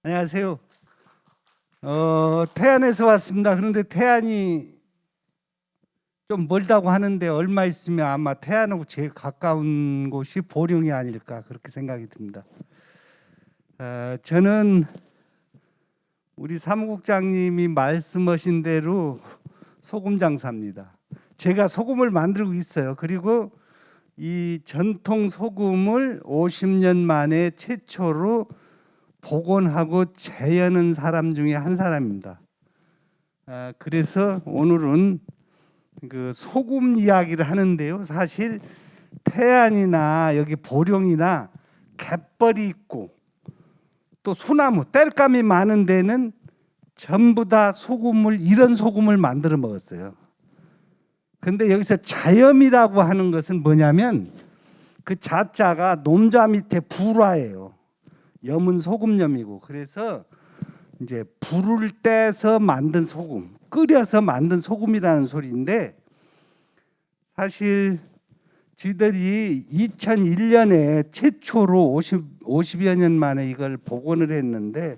안녕하세요. 태안에서 왔습니다. 그런데 태안이 좀 멀다고 하는데 얼마 있으면 아마 태안하고 제일 가까운 곳이 보령이 아닐까 그렇게 생각이 듭니다. 저는 우리 사무국장님이 말씀하신 대로 소금 장사입니다. 제가 소금을 만들고 있어요. 그리고 이 전통 소금을 50년 만에 최초로 복원하고 재현한 사람 중에 한 사람입니다. 그래서 오늘은 그 소금 이야기를 하는데요. 사실 태안이나 여기 보령이나 갯벌이 있고 또 소나무, 땔감이 많은 데는 전부 다 이런 소금을 만들어 먹었어요. 근데 여기서 자염이라고 하는 것은 뭐냐면 그 자자가 놈자 밑에 불화예요. 염은 소금염이고, 그래서 이제 불을 떼서 만든 소금, 끓여서 만든 소금이라는 소리인데, 사실 저희들이 2001년에 최초로 50여 년 만에 이걸 복원을 했는데,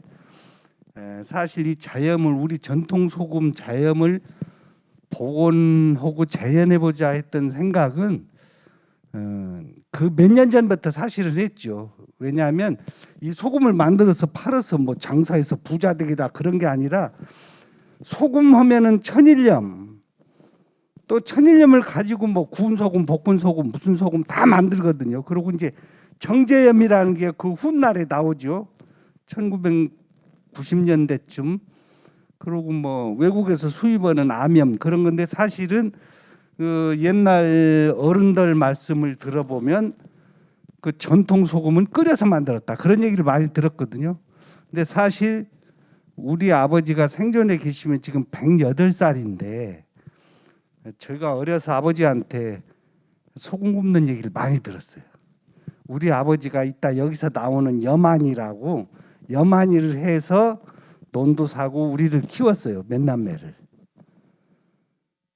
사실 이 자염을, 우리 전통 소금 자염을 복원하고 재현해 보자 했던 생각은 그 몇 년 전부터 사실은 했죠. 왜냐하면 이 소금을 만들어서 팔아서 뭐 장사해서 부자 되기다 그런 게 아니라, 소금 하면은 천일염, 또 천일염을 가지고 뭐 구운 소금, 볶은 소금, 무슨 소금 다 만들거든요. 그리고 이제 정제염이라는 게 그 훗날에 나오죠. 1990년대쯤. 그리고 뭐 외국에서 수입하는 암염 그런 건데, 사실은 그 옛날 어른들 말씀을 들어보면 그 전통 소금은 끓여서 만들었다 그런 얘기를 많이 들었거든요. 근데 사실 우리 아버지가 생존해 계시면 지금 108살인데, 저희가 어려서 아버지한테 소금 굽는 얘기를 많이 들었어요. 우리 아버지가 이따 여기서 나오는 염한이라고, 염한이를 해서 논도 사고 우리를 키웠어요. 몇 남매를.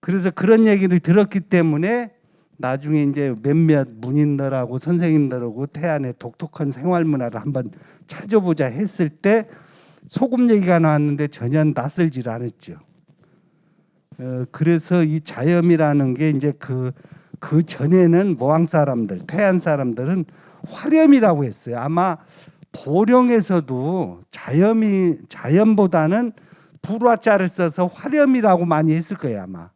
그래서 그런 얘기를 들었기 때문에 나중에 이제 몇몇 문인들하고 선생님들하고 태안의 독특한 생활 문화를 한번 찾아보자 했을 때 소금 얘기가 나왔는데 전혀 낯설지를 않았죠. 그래서 이 자염이라는 게 이제 그 전에는 모항 사람들, 태안 사람들은 화렴이라고 했어요. 아마 보령에서도 자염보다는 불화자를 써서 화렴이라고 많이 했을 거예요, 아마.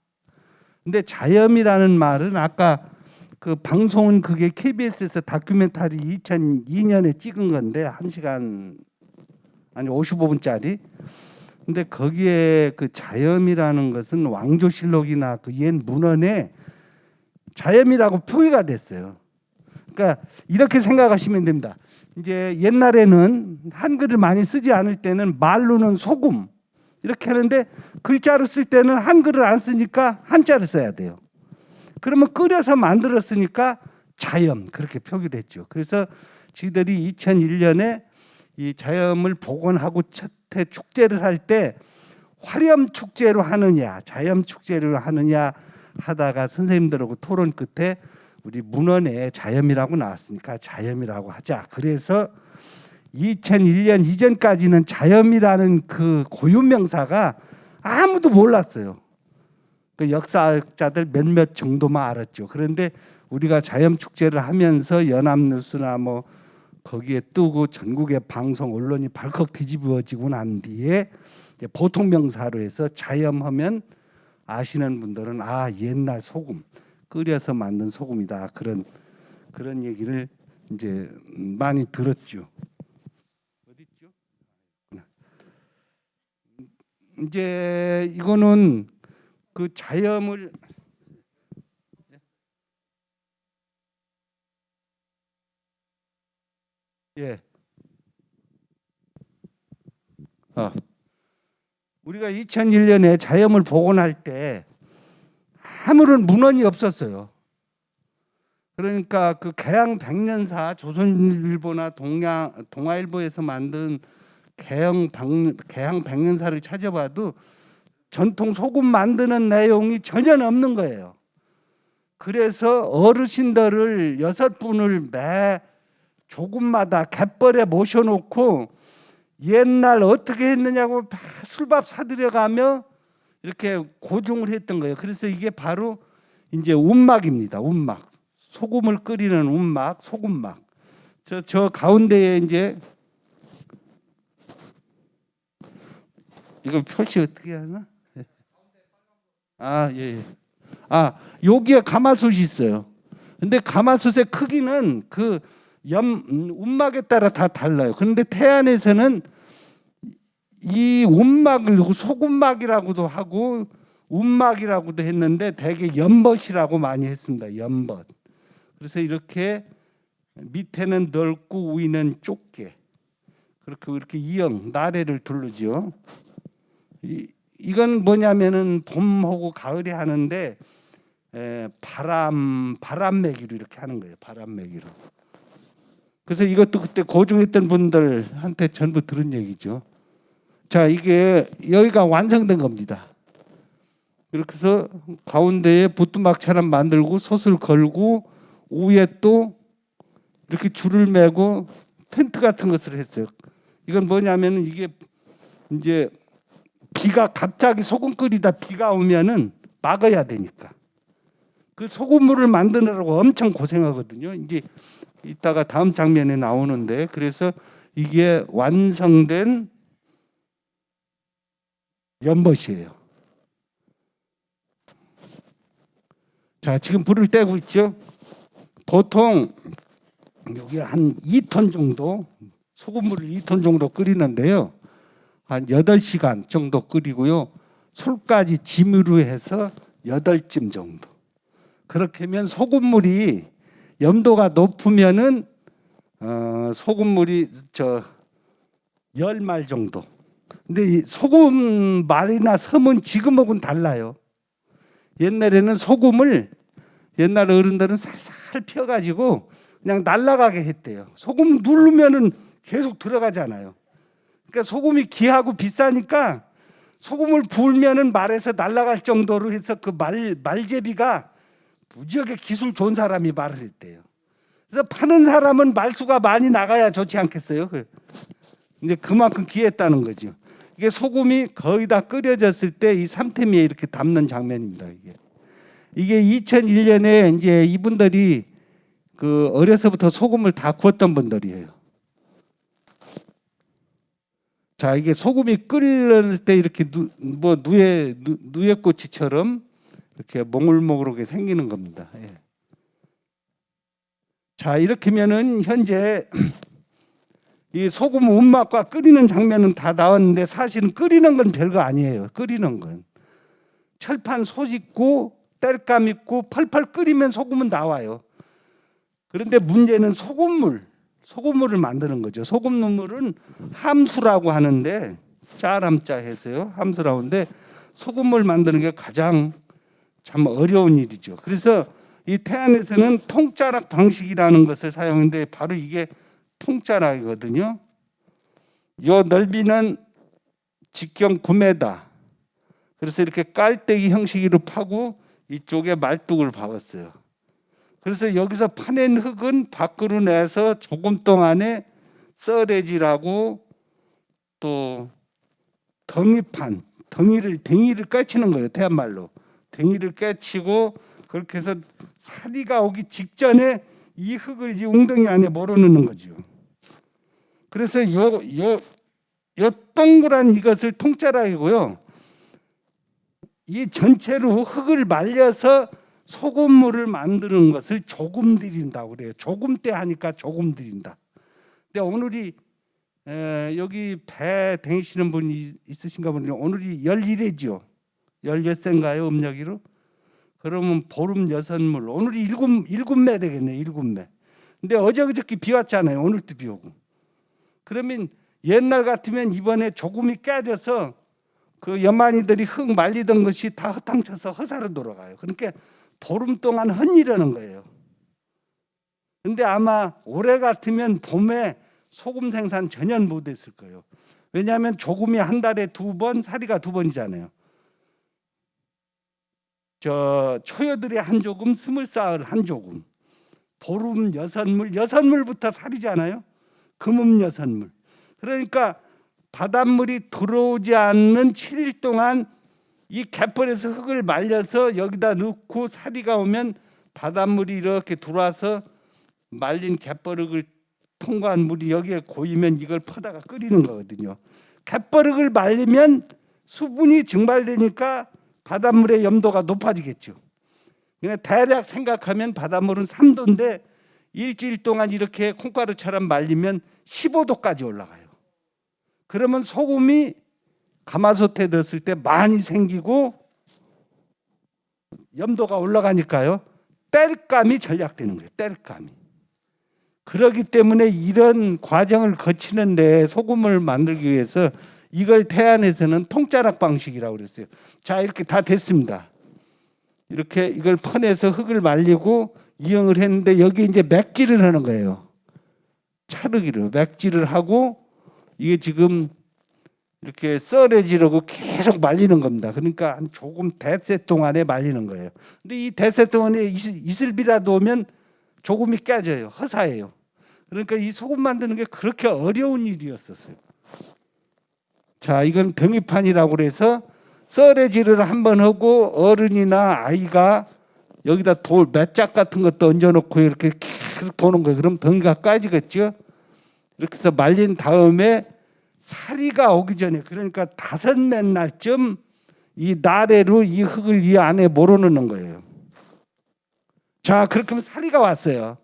근데 자염이라는 말은 아까 그 방송은 그게 KBS에서 다큐멘터리 2002년에 찍은 건데 1시간 아니 55분짜리. 근데 거기에 그 자염이라는 것은 왕조실록이나 그 옛 문헌에 자염이라고 표기가 됐어요. 그러니까 이렇게 생각하시면 됩니다. 이제 옛날에는 한글을 많이 쓰지 않을 때는 말로는 소금 이렇게 하는데, 글자로 쓸 때는 한글을 안 쓰니까 한자를 써야 돼요. 그러면 끓여서 만들었으니까 자염 그렇게 표기를 했죠. 그래서 저희들이 2001년에 이 자염을 복원하고 첫 해 축제를 할 때 화렴 축제로 하느냐 자염 축제로 하느냐 하다가 선생님들하고 토론 끝에 우리 문헌에 자염이라고 나왔으니까 자염이라고 하자. 그래서 2001년 이전까지는 자염이라는 그 고유 명사가 아무도 몰랐어요. 그 역사학자들 몇몇 정도만 알았죠. 그런데 우리가 자염 축제를 하면서 연합뉴스나 뭐 거기에 뜨고 전국의 방송 언론이 발칵 뒤집어지고 난 뒤에 이제 보통 명사로 해서 자염하면 아시는 분들은 아 옛날 소금 끓여서 만든 소금이다 그런 얘기를 이제 많이 들었죠. 어디 있죠? 이제 이거는 그 자염을 예. 우리가 2001년에 자염을 복원할 때 아무런 문헌이 없었어요. 그러니까 그 개항 백년사 조선일보나 동아일보에서 만든 개항 백년사를 찾아봐도 전통 소금 만드는 내용이 전혀 없는 거예요. 그래서 어르신들을 6분을 매 조금마다 갯벌에 모셔놓고 옛날 어떻게 했느냐고 다 술밥 사들여가며 이렇게 고증을 했던 거예요. 그래서 이게 바로 이제 운막입니다. 운막. 소금을 끓이는 운막, 소금막. 저 가운데에 이제 이거 표시 어떻게 하나? 아, 예. 아, 여기에 가마솥이 있어요. 근데 가마솥의 크기는 그 운막에 따라 다 달라요. 그런데 태안에서는 이 운막을 소금막이라고도 하고 운막이라고도 했는데 대개 연벗이라고 많이 했습니다. 연벗. 그래서 이렇게 밑에는 넓고 위는 좁게 이렇게 이형 나래를 두르죠. 이건 뭐냐면은 봄하고 가을에 하는데 바람매기로 이렇게 하는 거예요. 바람매기로. 그래서 이것도 그때 고증했던 분들한테 전부 들은 얘기죠. 자, 이게 여기가 완성된 겁니다. 이렇게 해서 가운데에 부뚜막처럼 만들고 솥을 걸고 위에 또 이렇게 줄을 매고 텐트 같은 것을 했어요. 이건 뭐냐면은 이게 이제 비가 갑자기 소금 끓이다 비가 오면은 막아야 되니까 그 소금물을 만드느라고 엄청 고생하거든요. 이제 이따가 다음 장면에 나오는데 그래서 이게 완성된 연못이에요. 자, 지금 불을 떼고 있죠. 보통 여기 한 2톤 정도 소금물을 2톤 정도 끓이는데요. 한 8시간 정도 끓이고요. 솔까지 짐으로 해서 8찜 정도. 그렇게 하면 소금물이 염도가 높으면은 소금물이 10말 정도. 근데 이 소금 말이나 섬은 지금하고는 달라요. 옛날에는 소금을 옛날 어른들은 살살 펴가지고 그냥 날아가게 했대요. 소금 누르면은 계속 들어가잖아요. 그러니까 소금이 귀하고 비싸니까 소금을 부으면은 말에서 날아갈 정도로 해서 그 말제비가 무지하게 기술 좋은 사람이 말을 했대요. 그래서 파는 사람은 말수가 많이 나가야 좋지 않겠어요? 이제 그만큼 귀했다는 거죠. 이게 소금이 거의 다 끓여졌을 때 이 삼태미에 이렇게 담는 장면입니다. 이게 2001년에 이제 이분들이 그 어려서부터 소금을 다 구웠던 분들이에요. 자, 이게 소금이 끓을 때 이렇게 누에꼬치처럼 이렇게 몽글몽글하게 생기는 겁니다. 예. 자, 이렇게면은 현재 이 소금 운막과 끓이는 장면은 다 나왔는데 사실은 끓이는 건 별거 아니에요. 끓이는 건 철판 솥 있고 땔감 있고 펄펄 끓이면 소금은 나와요. 그런데 문제는 소금물을 만드는 거죠. 소금 눈물은 함수라고 하는데 짜람짜 해서요. 함수라고 하는데 소금물 만드는 게 가장 참 어려운 일이죠. 그래서 이 태안에서는 통자락 방식이라는 것을 사용하는데 바로 이게 통자락이거든요. 이 넓이는 직경 9m. 그래서 이렇게 깔때기 형식으로 파고 이쪽에 말뚝을 박았어요. 그래서 여기서 파낸 흙은 밖으로 내서 조금 동안에 썰해지라고 또 덩이를 깨치는 거예요. 태안말로 덩이를 깨치고 그렇게 해서 사리가 오기 직전에 이 흙을 이 웅덩이 안에 몰아넣는 거죠. 그래서 요 동그란 이것을 통자락이고요. 이 전체로 흙을 말려서 소금물을 만드는 것을 조금 들인다고 그래요. 조금때 하니까 조금 들인다. 근데 오늘이 여기 배 다니시는 분이 있으신가 보니 오늘이 11회죠. 16세인가요? 음력으로? 그러면 보름 6물. 오늘이 7매 되겠네요. 7매. 근데 어제 그저께 비 왔잖아요. 오늘도 비 오고. 그러면 옛날 같으면 이번에 조금이 깨져서 그 연만이들이 흙 말리던 것이 다 흩탕쳐서 허사로 돌아가요. 그러니까 보름 동안 헛일하는 거예요. 근데 아마 올해 같으면 봄에 소금 생산 전혀 못했을 거예요. 왜냐하면 조금이 한 달에 2번, 사리가 2번이잖아요. 초여들의 한 조금, 스물사흘 한 조금, 보름 6물, 6물부터 살이잖아요. 금음 6물. 그러니까 바닷물이 들어오지 않는 7일 동안 이 갯벌에서 흙을 말려서 여기다 넣고 사리가 오면 바닷물이 이렇게 들어와서 말린 갯벌흙을 통과한 물이 여기에 고이면 이걸 퍼다가 끓이는 거거든요. 갯벌흙을 말리면 수분이 증발되니까 바닷물의 염도가 높아지겠죠. 그냥 대략 생각하면 바닷물은 3도인데 일주일 동안 이렇게 콩가루처럼 말리면 15도까지 올라가요. 그러면 소금이 가마솥에 넣었을 때 많이 생기고 염도가 올라가니까요. 땔감이 전략되는 거예요. 땔감이. 그렇기 때문에 이런 과정을 거치는데 소금을 만들기 위해서 이걸 태안에서는 통자락 방식이라고 그랬어요. 자, 이렇게 다 됐습니다. 이렇게 이걸 퍼내서 흙을 말리고 이용을 했는데 여기 이제 맥질을 하는 거예요. 차르기로 맥질을 하고 이게 지금 이렇게 썰어지려고 계속 말리는 겁니다. 그러니까 한 조금 대세 동안에 말리는 거예요. 근데 이 대세 동안에 이슬비라도 오면 조금이 깨져요. 허사해요. 그러니까 이 소금 만드는 게 그렇게 어려운 일이었었어요. 자, 이건 병이판이라고 그래서 썰어지를 한번 하고 어른이나 아이가 여기다 돌 맷짝 같은 것도 얹어놓고 이렇게 계속 도는 거예요. 그럼 덩이가 까지겠죠. 이렇게 해서 말린 다음에 사리가 오기 전에, 그러니까 5몇 날쯤 이 나래로 이 흙을 이 안에 몰아넣는 거예요. 자, 그렇게 하면 사리가 왔어요.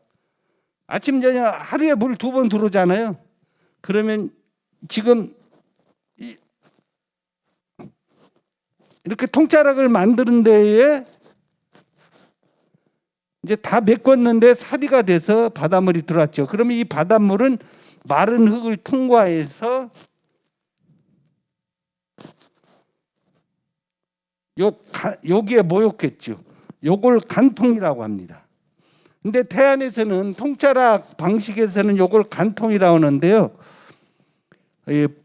아침 저녁 하루에 물 2번 들어오잖아요. 그러면 지금 이렇게 통자락을 만드는 데에 이제 다 메꿨는데 사리가 돼서 바닷물이 들어왔죠. 그러면 이 바닷물은 마른 흙을 통과해서 여기에 모였겠죠. 요걸 간통이라고 합니다. 근데 태안에서는 통자락 방식에서는 요걸 간통이라고 하는데요.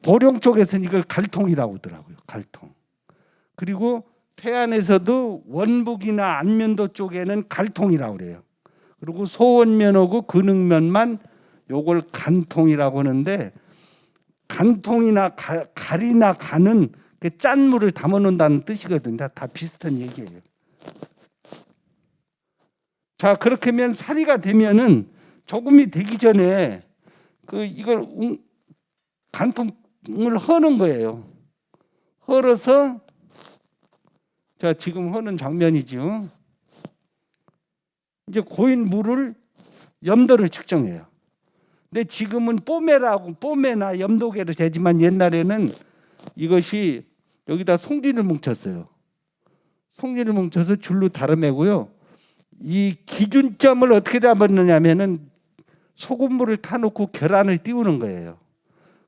보령 쪽에서는 이걸 갈통이라고 하더라고요. 갈통. 그리고 태안에서도 원북이나 안면도 쪽에는 갈통이라고 그래요. 그리고 소원면하고 근흥면만 요걸 간통이라고 하는데, 간통이나 갈이나 간은 짠 물을 담아 놓는다는 뜻이거든요. 다 비슷한 얘기예요. 자, 그렇게 하면 사리가 되면은 조금이 되기 전에 이걸 간통을 허는 거예요. 헐어서, 자, 지금 허는 장면이죠. 이제 고인 물을 염도를 측정해요. 근데 지금은 뽀매나 염도계로 되지만 옛날에는 이것이 여기다 송진을 뭉쳤어요. 송진을 뭉쳐서 줄로 다려매고요. 이 기준점을 어떻게 잡았느냐면은 소금물을 타놓고 계란을 띄우는 거예요.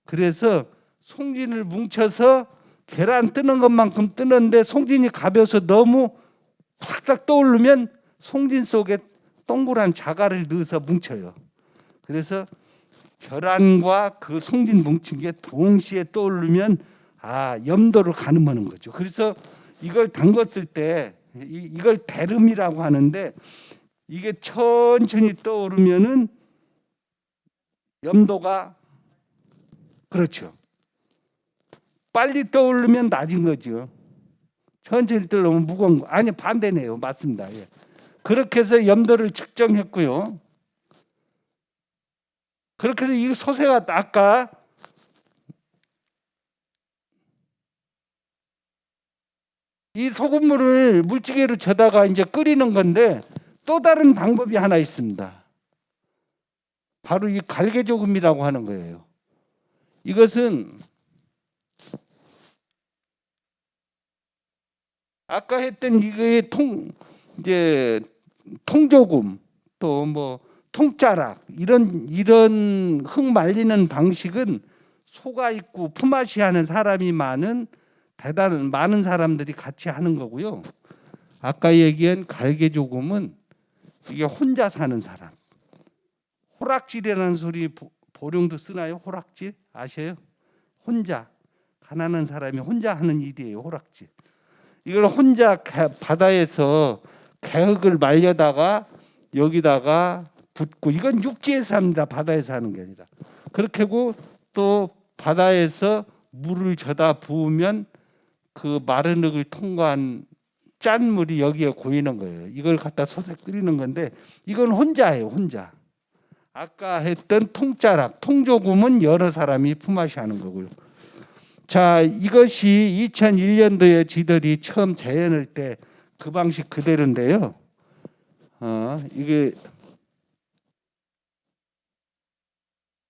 그래서 송진을 뭉쳐서 계란 뜨는 것만큼 뜨는데 송진이 가벼워서 너무 싹싹 떠오르면 송진 속에 동그란 자갈을 넣어서 뭉쳐요. 그래서 계란과 그 송진 뭉친 게 동시에 떠오르면 염도를 가늠하는 거죠. 그래서 이걸 담궜을 때 이걸 대름이라고 하는데, 이게 천천히 떠오르면은 염도가, 그렇죠. 빨리 떠오르면 낮은 거죠. 천천히 떠오르면 무거운 거. 아니, 반대네요. 맞습니다. 예. 그렇게 해서 염도를 측정했고요. 그렇게 해서 이 소세가 아까 이 소금물을 물찌개로 져다가 이제 끓이는 건데, 또 다른 방법이 하나 있습니다. 바로 이 갈개조금이라고 하는 거예요. 이것은 아까 했던 이거의 통조금, 또 뭐 통자락, 이런 흙 말리는 방식은 소가 있고 품앗이 하는 사람이 많은 사람들이 같이 하는 거고요. 아까 얘기한 갈개조금은 이게 혼자 사는 사람. 호락질이라는 소리 보령도 쓰나요? 호락질 아셔요? 혼자, 가난한 사람이 혼자 하는 일이에요. 호락질. 이걸 혼자 바다에서 개흙을 말려다가 여기다가 붓고, 이건 육지에서 합니다. 바다에서 하는 게 아니라. 그렇게 하고 또 바다에서 물을 져다 부으면 그 마른 흙을 통과한 짠 물이 여기에 고이는 거예요. 이걸 갖다 솥에 끓이는 건데 이건 혼자예요, 혼자. 아까 했던 통자락, 통조금은 여러 사람이 품앗이 하는 거고요. 자, 이것이 2001년도에 지들이 처음 재현할 때 그 방식 그대로인데요. 이게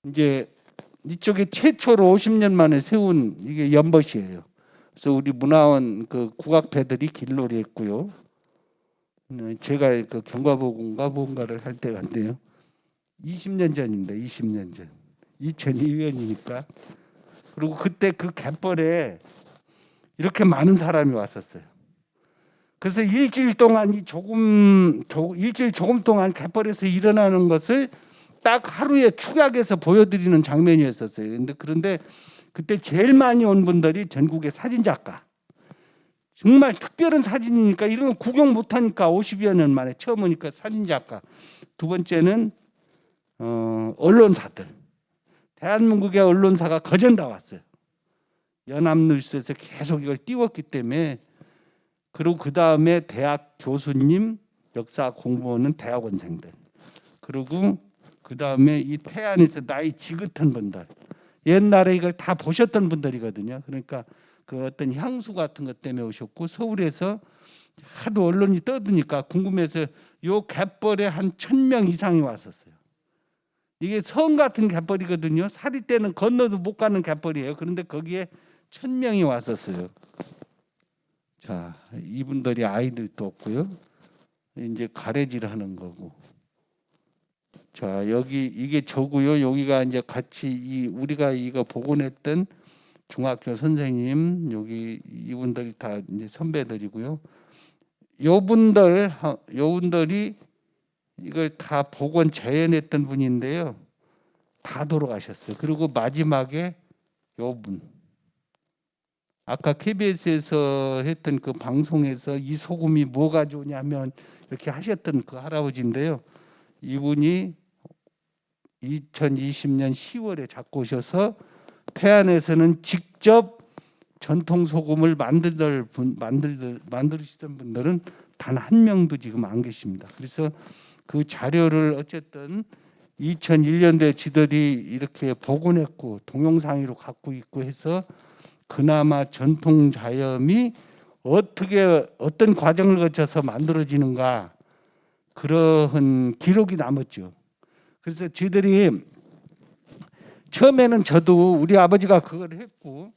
이제 이쪽에 최초로 50년 만에 세운 이게 연못이에요. 그래서 우리 문화원 그 국악배들이 길놀이 했고요. 제가 그 경과보건가 뭔가를 할 때 간대요. 20년 전입니다. 20년 전. 2002년이니까. 그리고 그때 그 갯벌에 이렇게 많은 사람이 왔었어요. 그래서 일주일 동안 일주일 조금 동안 갯벌에서 일어나는 것을 딱 하루에 축약해서 보여드리는 장면이었었어요. 그런데 그때 제일 많이 온 분들이 전국의 사진 작가. 정말 특별한 사진이니까 이런 거 구경 못하니까 50여 년 만에 처음 오니까 사진 작가. 두 번째는 언론사들. 대한민국의 언론사가 거전 다 왔어요. 연합뉴스에서 계속 이걸 띄웠기 때문에. 그리고 그 다음에 대학 교수님, 역사 공부하는 대학원생들. 그리고 그 다음에 이 태안에서 나이 지긋한 분들. 옛날에 이걸 다 보셨던 분들이거든요. 그러니까 그 어떤 향수 같은 것 때문에 오셨고 서울에서 하도 언론이 떠드니까 궁금해서 요 갯벌에 한 1000명 이상이 왔었어요. 이게 성 같은 갯벌이거든요. 사리 때는 건너도 못 가는 갯벌이에요. 그런데 거기에 1000명이 왔었어요. 자, 이분들이 아이들도 없고요. 이제 가래질 하는 거고. 자, 여기 이게 저고요. 여기가 이제 같이 우리가 이거 복원했던 중학교 선생님, 여기 이분들이 다 이제 선배들이고요. 요분들이 이걸 다 복원 재현했던 분인데요. 다 돌아가셨어요. 그리고 마지막에 요분. 아까 KBS에서 했던 그 방송에서 이 소금이 뭐가 좋냐면 이렇게 하셨던 그 할아버지인데요. 이분이 2020년 10월에 잡고 오셔서 태안에서는 직접 전통 소금을 만드시던 분들은 단 한 명도 지금 안 계십니다. 그래서 그 자료를 어쨌든 2001년도에 지들이 이렇게 복원했고 동영상으로 갖고 있고 해서 그나마 전통 자염이 어떻게 어떤 과정을 거쳐서 만들어지는가 그러한 기록이 남았죠. 그래서 저희들이 처음에는 저도 우리 아버지가 그걸 했고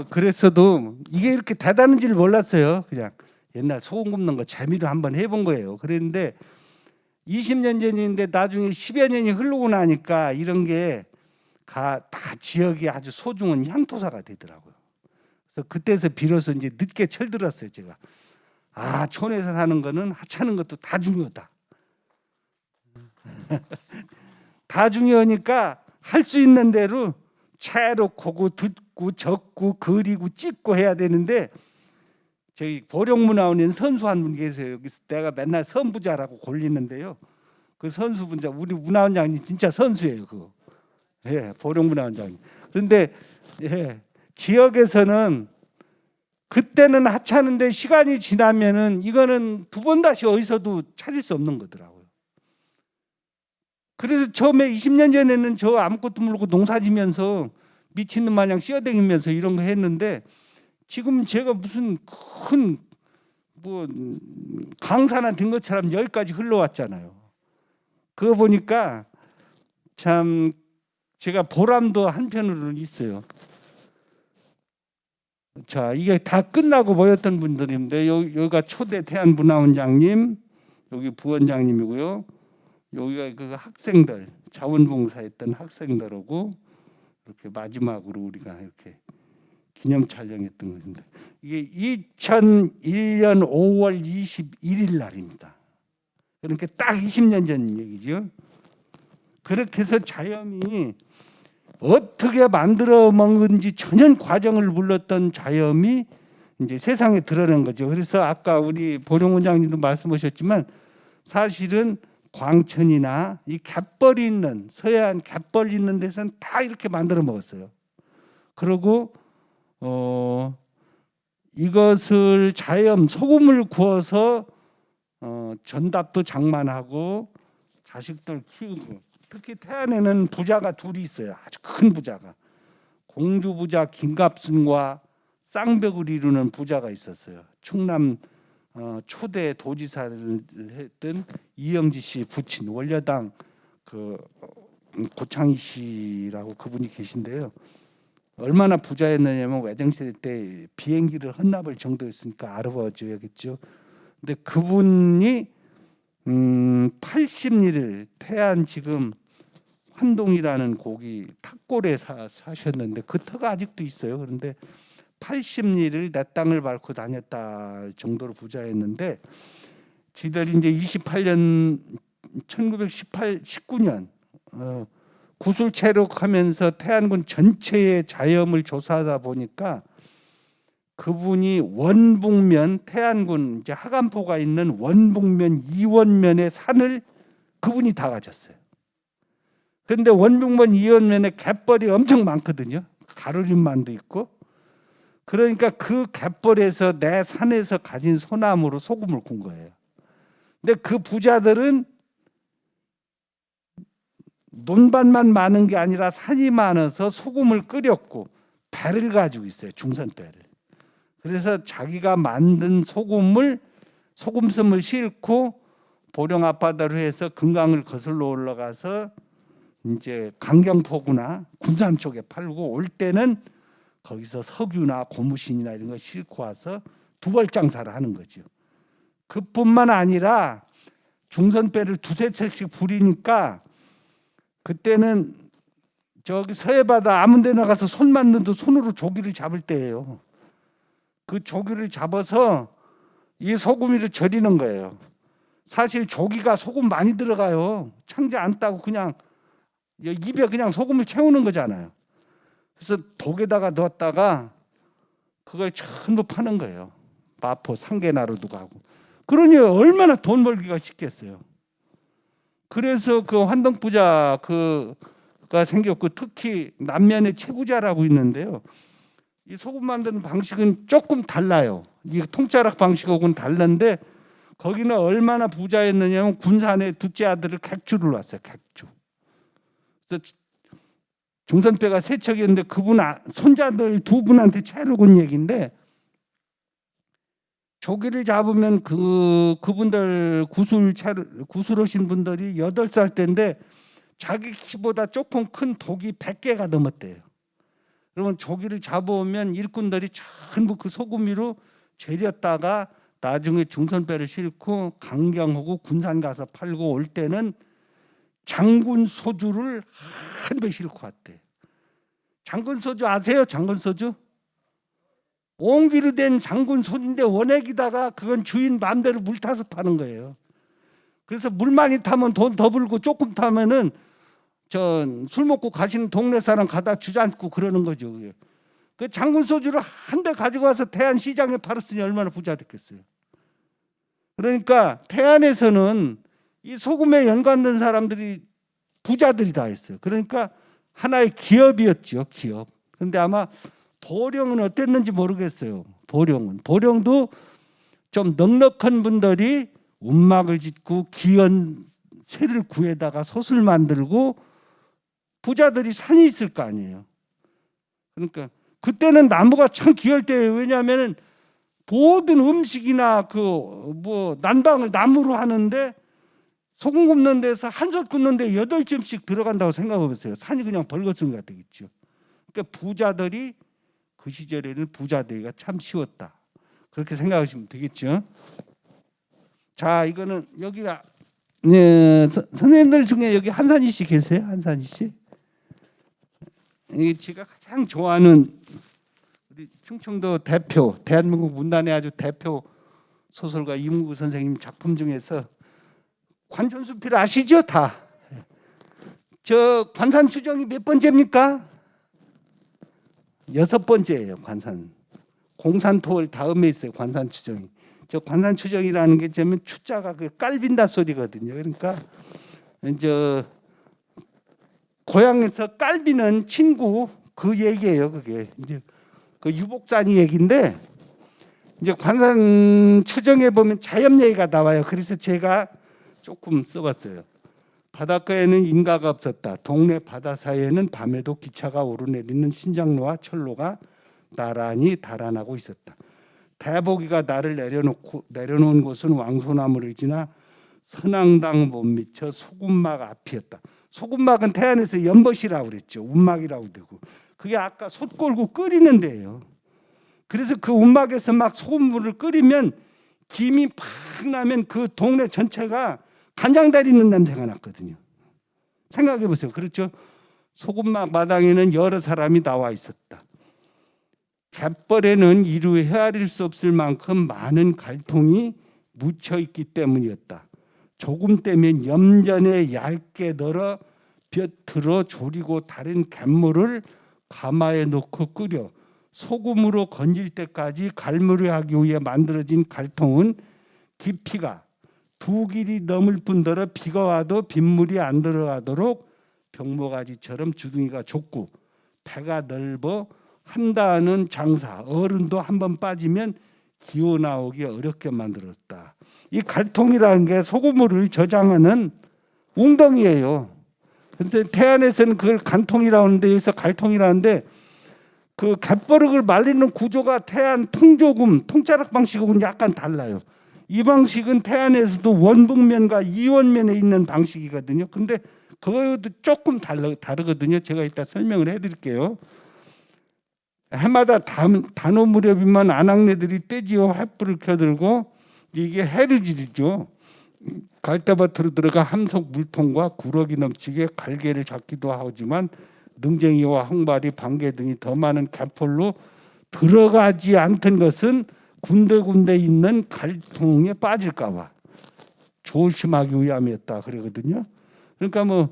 그랬어도 이게 이렇게 대단한 줄 몰랐어요. 그냥 옛날 소금 굽는 거 재미로 한번 해본 거예요. 그랬는데 20년 전인데 나중에 10여 년이 흐르고 나니까 이런 게 다 지역이 아주 소중한 향토사가 되더라고요. 그래서 그때서 비로소 이제 늦게 철들었어요. 제가 촌에서 사는 거는 하찮은 것도 다 중요하다. 다 중요하니까 할 수 있는 대로 채로 고고 듣고 적고 그리고 찍고 해야 되는데 저희 보령문화원에 선수 한 분 계세요. 여기서 내가 맨날 선부자라고 골리는데요. 그 선수분자 우리 문화원장님 진짜 선수예요. 그거. 예, 보령문화원장님. 그런데 지역에서는 그때는 하찮은데 시간이 지나면은 이거는 두 번 다시 어디서도 찾을 수 없는 거더라고요. 그래서 처음에 20년 전에는 저 아무것도 모르고 농사지면서 미친놈 마냥 뛰어다니면서 이런 거 했는데 지금 제가 무슨 큰 강산한 된 것처럼 여기까지 흘러왔잖아요. 그거 보니까 참 제가 보람도 한편으로는 있어요. 자, 이게 다 끝나고 모였던 분들인데 여기가 초대 태안문화원장님, 여기 부원장님이고요. 여기가 그 학생들 자원봉사했던 학생들하고 이렇게 마지막으로 우리가 이렇게 기념 촬영했던 것인데 이게 2001년 5월 21일 날입니다. 그러니까 딱 20년 전 얘기죠. 그렇게 해서 자염이 어떻게 만들어 먹는지 전혀 과정을 몰랐던 자염이 이제 세상에 드러난 거죠. 그래서 아까 우리 보령 원장님도 말씀하셨지만 사실은 광천이나 이 갯벌이 있는 서해안 갯벌 있는 데서는 다 이렇게 만들어 먹었어요. 그리고 이것을 자염 소금을 구워서 전답도 장만하고 자식들 키우고, 특히 태안에는 부자가 둘이 있어요. 아주 큰 부자가, 공주 부자 김갑순과 쌍벽을 이루는 부자가 있었어요. 충남 초대 도지사를 했던 이영지 씨 부친 원려당 그 고창희 씨라고 그분이 계신데요. 얼마나 부자였느냐면 외정시대 때 비행기를 헌납할 정도였으니까 알아봐줘야겠죠. 근데 그분이 80리를 태안 지금 환동이라는 고기 탁골에 사셨는데 그 터가 아직도 있어요. 그런데 80리를 내 땅을 밟고 다녔다 정도로 부자였는데, 지들이 이제 28년 1919년 구술 체력하면서 태안군 전체의 자염을 조사하다 보니까 그분이 원북면, 태안군 이제 하간포가 있는 원북면 이원면의 산을 그분이 다 가졌어요. 그런데 원북면 이원면에 갯벌이 엄청 많거든요. 가루림만도 있고. 그러니까 그 갯벌에서 내 산에서 가진 소나무로 소금을 군 거예요. 근데 그 부자들은 논밭만 많은 게 아니라 산이 많아서 소금을 끓였고 배를 가지고 있어요. 중선배를. 그래서 자기가 만든 소금섬을 싣고 보령 앞바다로 해서 금강을 거슬러 올라가서 이제 강경포구나 군산 쪽에 팔고, 올 때는 거기서 석유나 고무신이나 이런 거 싣고 와서 두벌 장사를 하는 거죠. 그뿐만 아니라 중선배를 두세 척씩 부리니까 그때는 저기 서해바다 아무 데나 가서 손만 넣어도 손으로 조기를 잡을 때예요. 그 조기를 잡아서 이 소금이를 절이는 거예요. 사실 조기가 소금 많이 들어가요. 창자 안 따고 그냥 입에 그냥 소금을 채우는 거잖아요. 그래서 독에다가 넣었다가 그걸 전부 파는 거예요. 마포 상계나루도 가고. 그러니 얼마나 돈 벌기가 쉽겠어요. 그래서 그 환동부자 그가 생겼고, 특히 남면의 최부자라고 있는데요. 이 소금 만드는 방식은 조금 달라요. 이 통자락 방식하고는 다른데 거기는 얼마나 부자였느냐면 군산에 둘째 아들을 객주를 놨어요. 객주. 그래서 중선배가 세 척이었는데 그분 손자들 두 분한테 채로 군 얘기인데, 조기를 잡으면 그분들 구술하신 분들이 8살 때인데 자기 키보다 조금 큰 독이 100개가 넘었대요. 그러면 조기를 잡아오면 일꾼들이 전부 그 소금위로 재렸다가 나중에 중선배를 싣고 강경하고 군산 가서 팔고, 올 때는 장군 소주를 한 배 싣고 왔대. 장군 소주 아세요? 장군 소주? 옹기로 된 장군 소주인데 원액에다가 그건 주인 마음대로 물 타서 파는 거예요. 그래서 물 많이 타면 돈 더 벌고, 조금 타면은 술 먹고 가시는 동네 사람 가다 주저앉고 그러는 거죠. 그 장군 소주를 한 배 가지고 와서 태안 시장에 팔았으니 얼마나 부자 됐겠어요. 그러니까 태안에서는 이 소금에 연관된 사람들이 부자들이 다 했어요. 그러니까 하나의 기업이었죠, 기업. 그런데 아마 보령은 어땠는지 모르겠어요. 보령도 좀 넉넉한 분들이 움막을 짓고 기연 새를 구해다가 솥을 만들고, 부자들이 산이 있을 거 아니에요. 그러니까 그때는 나무가 참 귀할 때예요. 왜냐하면 모든 음식이나 난방을 나무로 하는데 소금 굽는 데서 한솥 굽는데 8점씩 들어간다고 생각해 보세요. 산이 그냥 벌거숭이가 되겠죠. 그러니까 부자들이 그 시절에는 부자 되기가 참 쉬웠다. 그렇게 생각하시면 되겠죠. 자, 이거는 여기가 선생님들 중에 여기 한산희 씨 계세요? 한산희 씨? 이 제가 가장 좋아하는 우리 충청도 대표, 대한민국 문단의 아주 대표 소설가 이문구 선생님 작품 중에서 관전수필 아시죠? 다. 저 관산추정이 몇 번째입니까? 6번째예요. 관산. 공산토월 다음에 있어요. 관산추정이. 저 관산추정이라는 게 저면 추자가 그 깔빈다 소리거든요. 그러니까 이제 고향에서 깔비는 친구, 그 얘기예요. 그게 이제 그 유복산이 얘기인데 이제 관상 추정해 보면 자연 얘기가 나와요. 그래서 제가 조금 써봤어요. 바닷가에는 인가가 없었다. 동네 바다 사이에는 밤에도 기차가 오르내리는 신장로와 철로가 나란히 달아나고 있었다. 대보기가 나를 내려놓은 곳은 왕소나무를 지나 선앙당 못 미쳐 소금막 앞이었다. 소금막은 태안에서 연못이라고 그랬죠. 운막이라고 되고 그게 아까 솥 걸고 끓이는 데예요. 그래서 그 운막에서 막 소금물을 끓이면 김이 팍 나면 그 동네 전체가 간장 달이는 냄새가 났거든요. 생각해 보세요. 그렇죠? 소금막 마당에는 여러 사람이 나와 있었다. 갯벌에는 이루 헤아릴 수 없을 만큼 많은 갈통이 묻혀 있기 때문이었다. 조금 떼면 염전에 얇게 널어 볕으로 졸이고 다른 갯물을 가마에 넣고 끓여 소금으로 건질 때까지 갈무리 하기 위해 만들어진 갈통은 깊이가 2길이 넘을 뿐더러 비가 와도 빗물이 안 들어가도록 병모가지처럼 주둥이가 좁고 배가 넓어 한다는 장사 어른도 한번 빠지면 기어 나오기 어렵게 만들었다. 이 갈통이라는 게 소금물을 저장하는 웅덩이예요. 근데 태안에서는 그걸 간통이라고 하는데 여기서 갈통이라는데 그 갯버럭을 말리는 구조가 태안 통조금 통자락 방식하고는 약간 달라요. 이 방식은 태안에서도 원북면과 이원면에 있는 방식이거든요. 근데 그거도 조금 다르거든요. 제가 이따 설명을 해드릴게요. 해마다 단오 무렵이면 아낙네들이 떼지어 횃불을 켜들고 이게 해를 지르죠. 갈대밭으로 들어가 함석 물통과 구럭이 넘치게 갈개를 잡기도 하지만 능쟁이와 항발이 방개 등이 더 많은 갯벌로 들어가지 않던 것은 군데군데 있는 갈통에 빠질까 봐 조심하기 위함이었다 그러거든요. 그러니까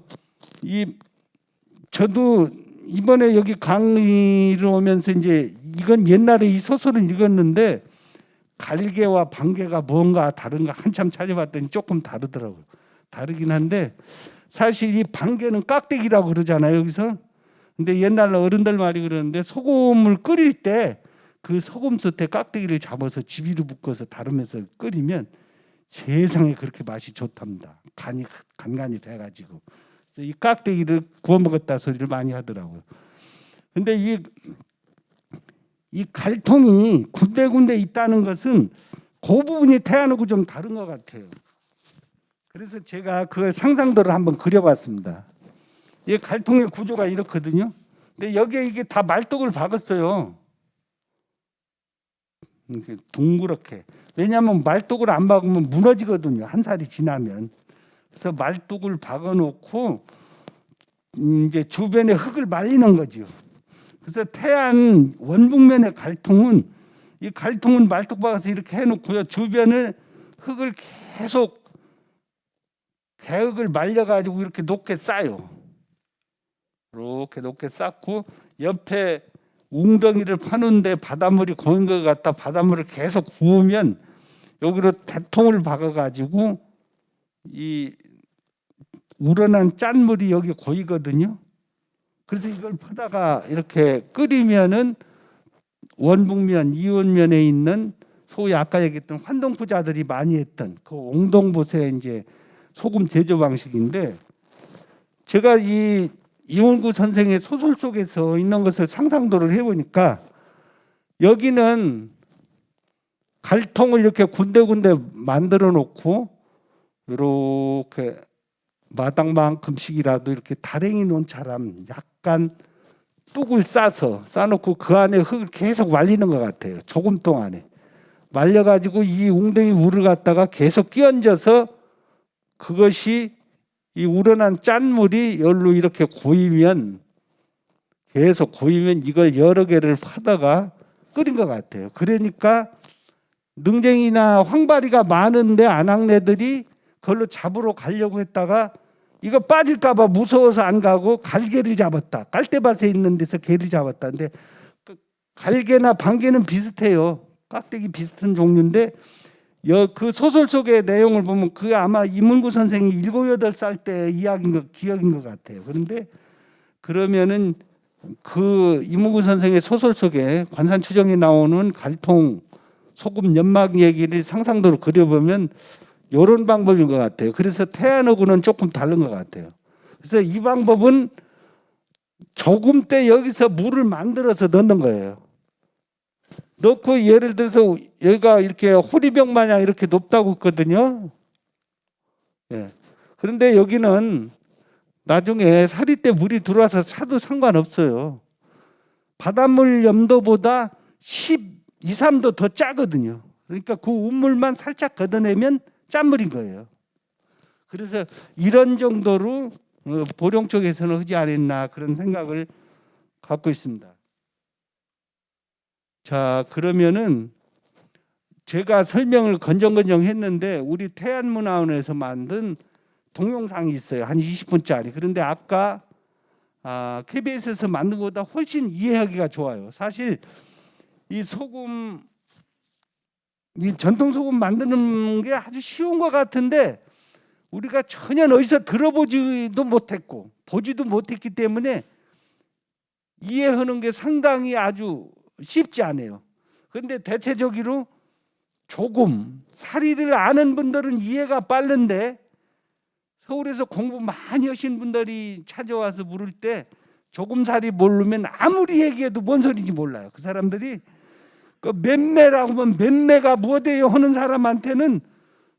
저도 이번에 여기 강의를 오면서 이제 이건 옛날에 이 소설은 읽었는데 갈개와 방개가 뭔가 다른가 한참 찾아봤더니 조금 다르더라고요. 다르긴 한데 사실 이 방개는 깍대기라고 그러잖아요. 여기서. 근데 옛날 어른들 말이 그러는데 소금을 끓일 때 그 소금솥에 깍대기를 잡아서 지비로 묶어서 다루면서 끓이면 세상에 그렇게 맛이 좋답니다. 간간이 돼가지고. 그래서 이 깍대기를 구워 먹었다 소리를 많이 하더라고요. 근데 이 갈통이 군데군데 있다는 것은 그 부분이 태안하고 좀 다른 것 같아요. 그래서 제가 그걸 상상도를 한번 그려봤습니다. 이 갈통의 구조가 이렇거든요. 근데 여기에 이게 다 말뚝을 박았어요. 이렇게 둥그렇게. 왜냐하면 말뚝을 안 박으면 무너지거든요. 한 살이 지나면. 그래서 말뚝을 박아놓고 이제 주변에 흙을 말리는 거죠. 그래서 태안 원북면의 갈통은 이 갈통은 말뚝 박아서 이렇게 해놓고요. 주변을 흙을 계속 개흙을 말려가지고 이렇게 높게 쌓아요. 이렇게 높게 쌓고 옆에 웅덩이를 파는데 바닷물이 고인 것 같다. 바닷물을 계속 부으면 여기로 대통을 박아가지고 이 우러난 짠물이 여기 고이거든요. 그래서 이걸 퍼다가 이렇게 끓이면은 원북면, 이원면에 있는 소위 아까 얘기했던 환동부자들이 많이 했던 그 옹동보세 이제 소금 제조 방식인데 제가 이 이원구 선생의 소설 속에서 있는 것을 상상도를 해보니까 여기는 갈통을 이렇게 군데군데 만들어 놓고 이렇게 마당만큼씩이라도 이렇게 다랭이 논처럼 약간 뚝을 쌓아놓고 그 안에 흙을 계속 말리는 것 같아요. 조금 동안에 말려가지고 이 웅덩이 물을 갖다가 계속 끼얹어서 그것이 이 우러난 짠물이 열로 이렇게 고이면 계속 고이면 이걸 여러 개를 파다가 끓인 것 같아요. 그러니까 능쟁이나 황바리가 많은데 아낙네들이 그걸로 잡으러 가려고 했다가 이거 빠질까 봐 무서워서 안 가고 갈개를 잡았다. 깔대밭에 있는 데서 개를 잡았다. 근데 갈개나 방개는 비슷해요. 깍대기 비슷한 종류인데 그 소설 속의 내용을 보면 그 아마 이문구 선생이 7, 8살 때 이야기인 것 기억인 것 같아요. 그런데 그러면은 그 이문구 선생의 소설 속에 관산추정에 나오는 갈통 소금 연막 얘기를 상상도로 그려보면 이런 방법인 것 같아요. 그래서 태안하고는 조금 다른 것 같아요. 그래서 이 방법은 조금때 여기서 물을 만들어서 넣는 거예요. 넣고 예를 들어서 여기가 이렇게 호리병 마냥 이렇게 높다고 했거든요. 예. 그런데 여기는 나중에 사리 때 물이 들어와서 차도 상관없어요. 바닷물 염도보다 12, 3도 더 짜거든요. 그러니까 그 운물만 살짝 걷어내면 짠물인 거예요. 그래서 이런 정도로 보령 쪽에서는 하지 않았나 그런 생각을 갖고 있습니다. 자, 그러면은 제가 설명을 건정건정 했는데 우리 태안문화원에서 만든 동영상이 있어요. 한 20분짜리. 그런데 아까 KBS에서 만든 것보다 훨씬 이해하기가 좋아요. 사실 이 소금, 이 전통 소금 만드는 게 아주 쉬운 것 같은데 우리가 전혀 어디서 들어보지도 못했고 보지도 못했기 때문에 이해하는 게 상당히 아주 쉽지 않아요. 그런데 대체적으로 조금 사리를 아는 분들은 이해가 빠른데 서울에서 공부 많이 하신 분들이 찾아와서 물을 때 조금 사리 모르면 아무리 얘기해도 뭔 소리인지 몰라요. 그 사람들이 그 맴매라고 하면 맴매가 뭐대요 하는 사람한테는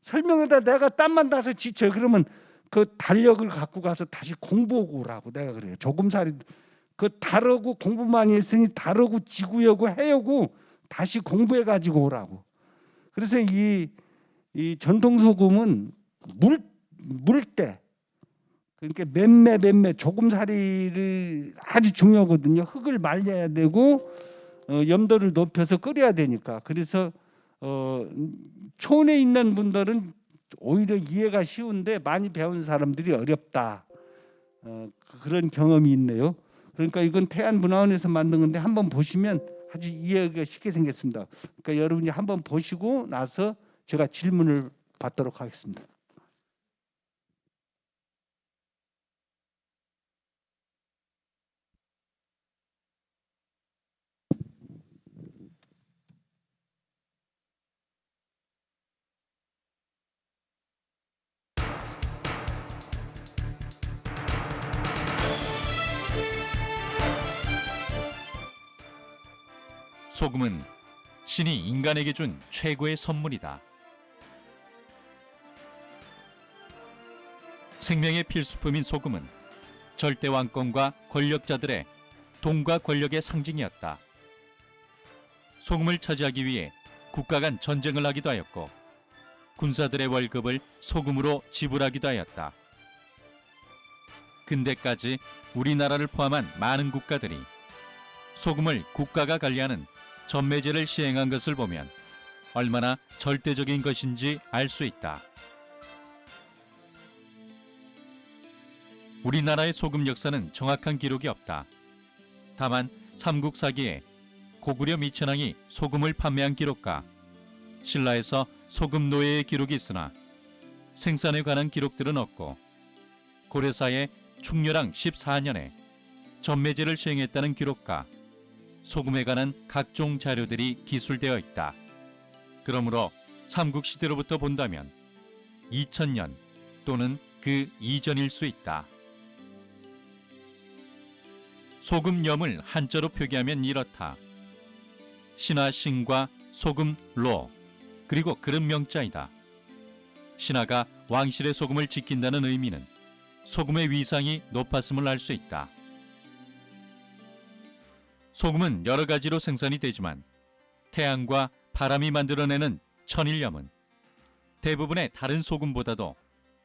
설명하다 내가 땀만 나서 지쳐요. 그러면 그 달력을 갖고 가서 다시 공부하고 오라고 내가 그래요. 조금살이 그 다르고 공부 많이 했으니 다르고 지구여고 해오고 다시 공부해 가지고 오라고. 그래서 이 전통 소금은 물때 그러니까 맴매 조금살이를 아주 중요하거든요. 흙을 말려야 되고 염도를 높여서 끓여야 되니까. 그래서 촌에 있는 분들은 오히려 이해가 쉬운데 많이 배운 사람들이 어렵다. 그런 경험이 있네요. 그러니까 이건 태안문화원에서 만든 건데 한번 보시면 아주 이해하기가 쉽게 생겼습니다. 그러니까 여러분이 한번 보시고 나서 제가 질문을 받도록 하겠습니다. 소금은 신이 인간에게 준 최고의 선물이다. 생명의 필수품인 소금은 절대 왕권과 권력자들의 돈과 권력의 상징이었다. 소금을 차지하기 위해 국가 간 전쟁을 하기도 하였고 군사들의 월급을 소금으로 지불하기도 하였다. 근대까지 우리나라를 포함한 많은 국가들이 소금을 국가가 관리하는 전매제를 시행한 것을 보면 얼마나 절대적인 것인지 알 수 있다. 우리나라의 소금 역사는 정확한 기록이 없다. 다만 삼국사기에 고구려 미천왕이 소금을 판매한 기록과 신라에서 소금 노예의 기록이 있으나 생산에 관한 기록들은 없고 고려사의 충렬왕 14년에 전매제를 시행했다는 기록과 소금에 관한 각종 자료들이 기술되어 있다. 그러므로 삼국시대로부터 본다면 2000년 또는 그 이전일 수 있다. 소금염을 한자로 표기하면 이렇다. 신하 신과 소금 로 그리고 그릇 명자이다. 신하가 왕실의 소금을 지킨다는 의미는 소금의 위상이 높았음을 알 수 있다. 소금은 여러 가지로 생산이 되지만 태양과 바람이 만들어내는 천일염은 대부분의 다른 소금보다도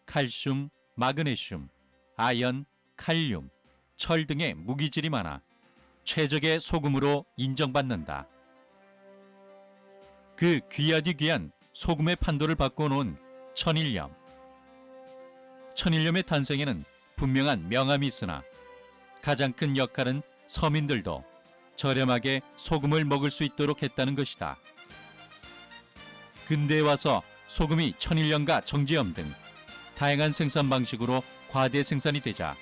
칼슘, 마그네슘, 아연, 칼륨, 철 등의 무기질이 많아 최적의 소금으로 인정받는다. 그 귀하디 귀한 소금의 판도를 바꿔놓은 천일염. 천일염의 탄생에는 분명한 명암이 있으나 가장 큰 역할은 서민들도 저렴하게 소금을 먹을 수 있도록 했다는 것이다. 근대에 와서 소금이 천일염과 정제염 등 다양한 생산 방식으로 과대 생산이 되자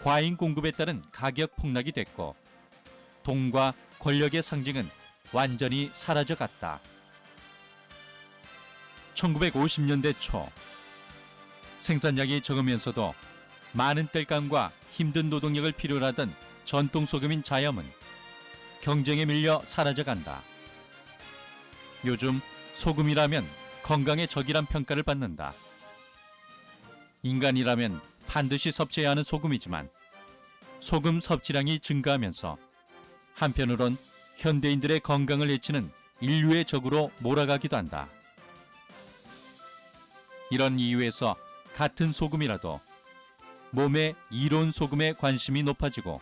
과잉 공급에 따른 가격 폭락이 됐고 돈과 권력의 상징은 완전히 사라져갔다. 1950년대 초 생산량이 적으면서도 많은 땔감과 힘든 노동력을 필요로 하던 전통 소금인 자염은 경쟁에 밀려 사라져간다. 요즘 소금이라면 건강에 적이란 평가를 받는다. 인간이라면 반드시 섭취해야 하는 소금이지만 소금 섭취량이 증가하면서 한편으론 현대인들의 건강을 해치는 인류의 적으로 몰아가기도 한다. 이런 이유에서 같은 소금이라도 몸의 이론 소금에 관심이 높아지고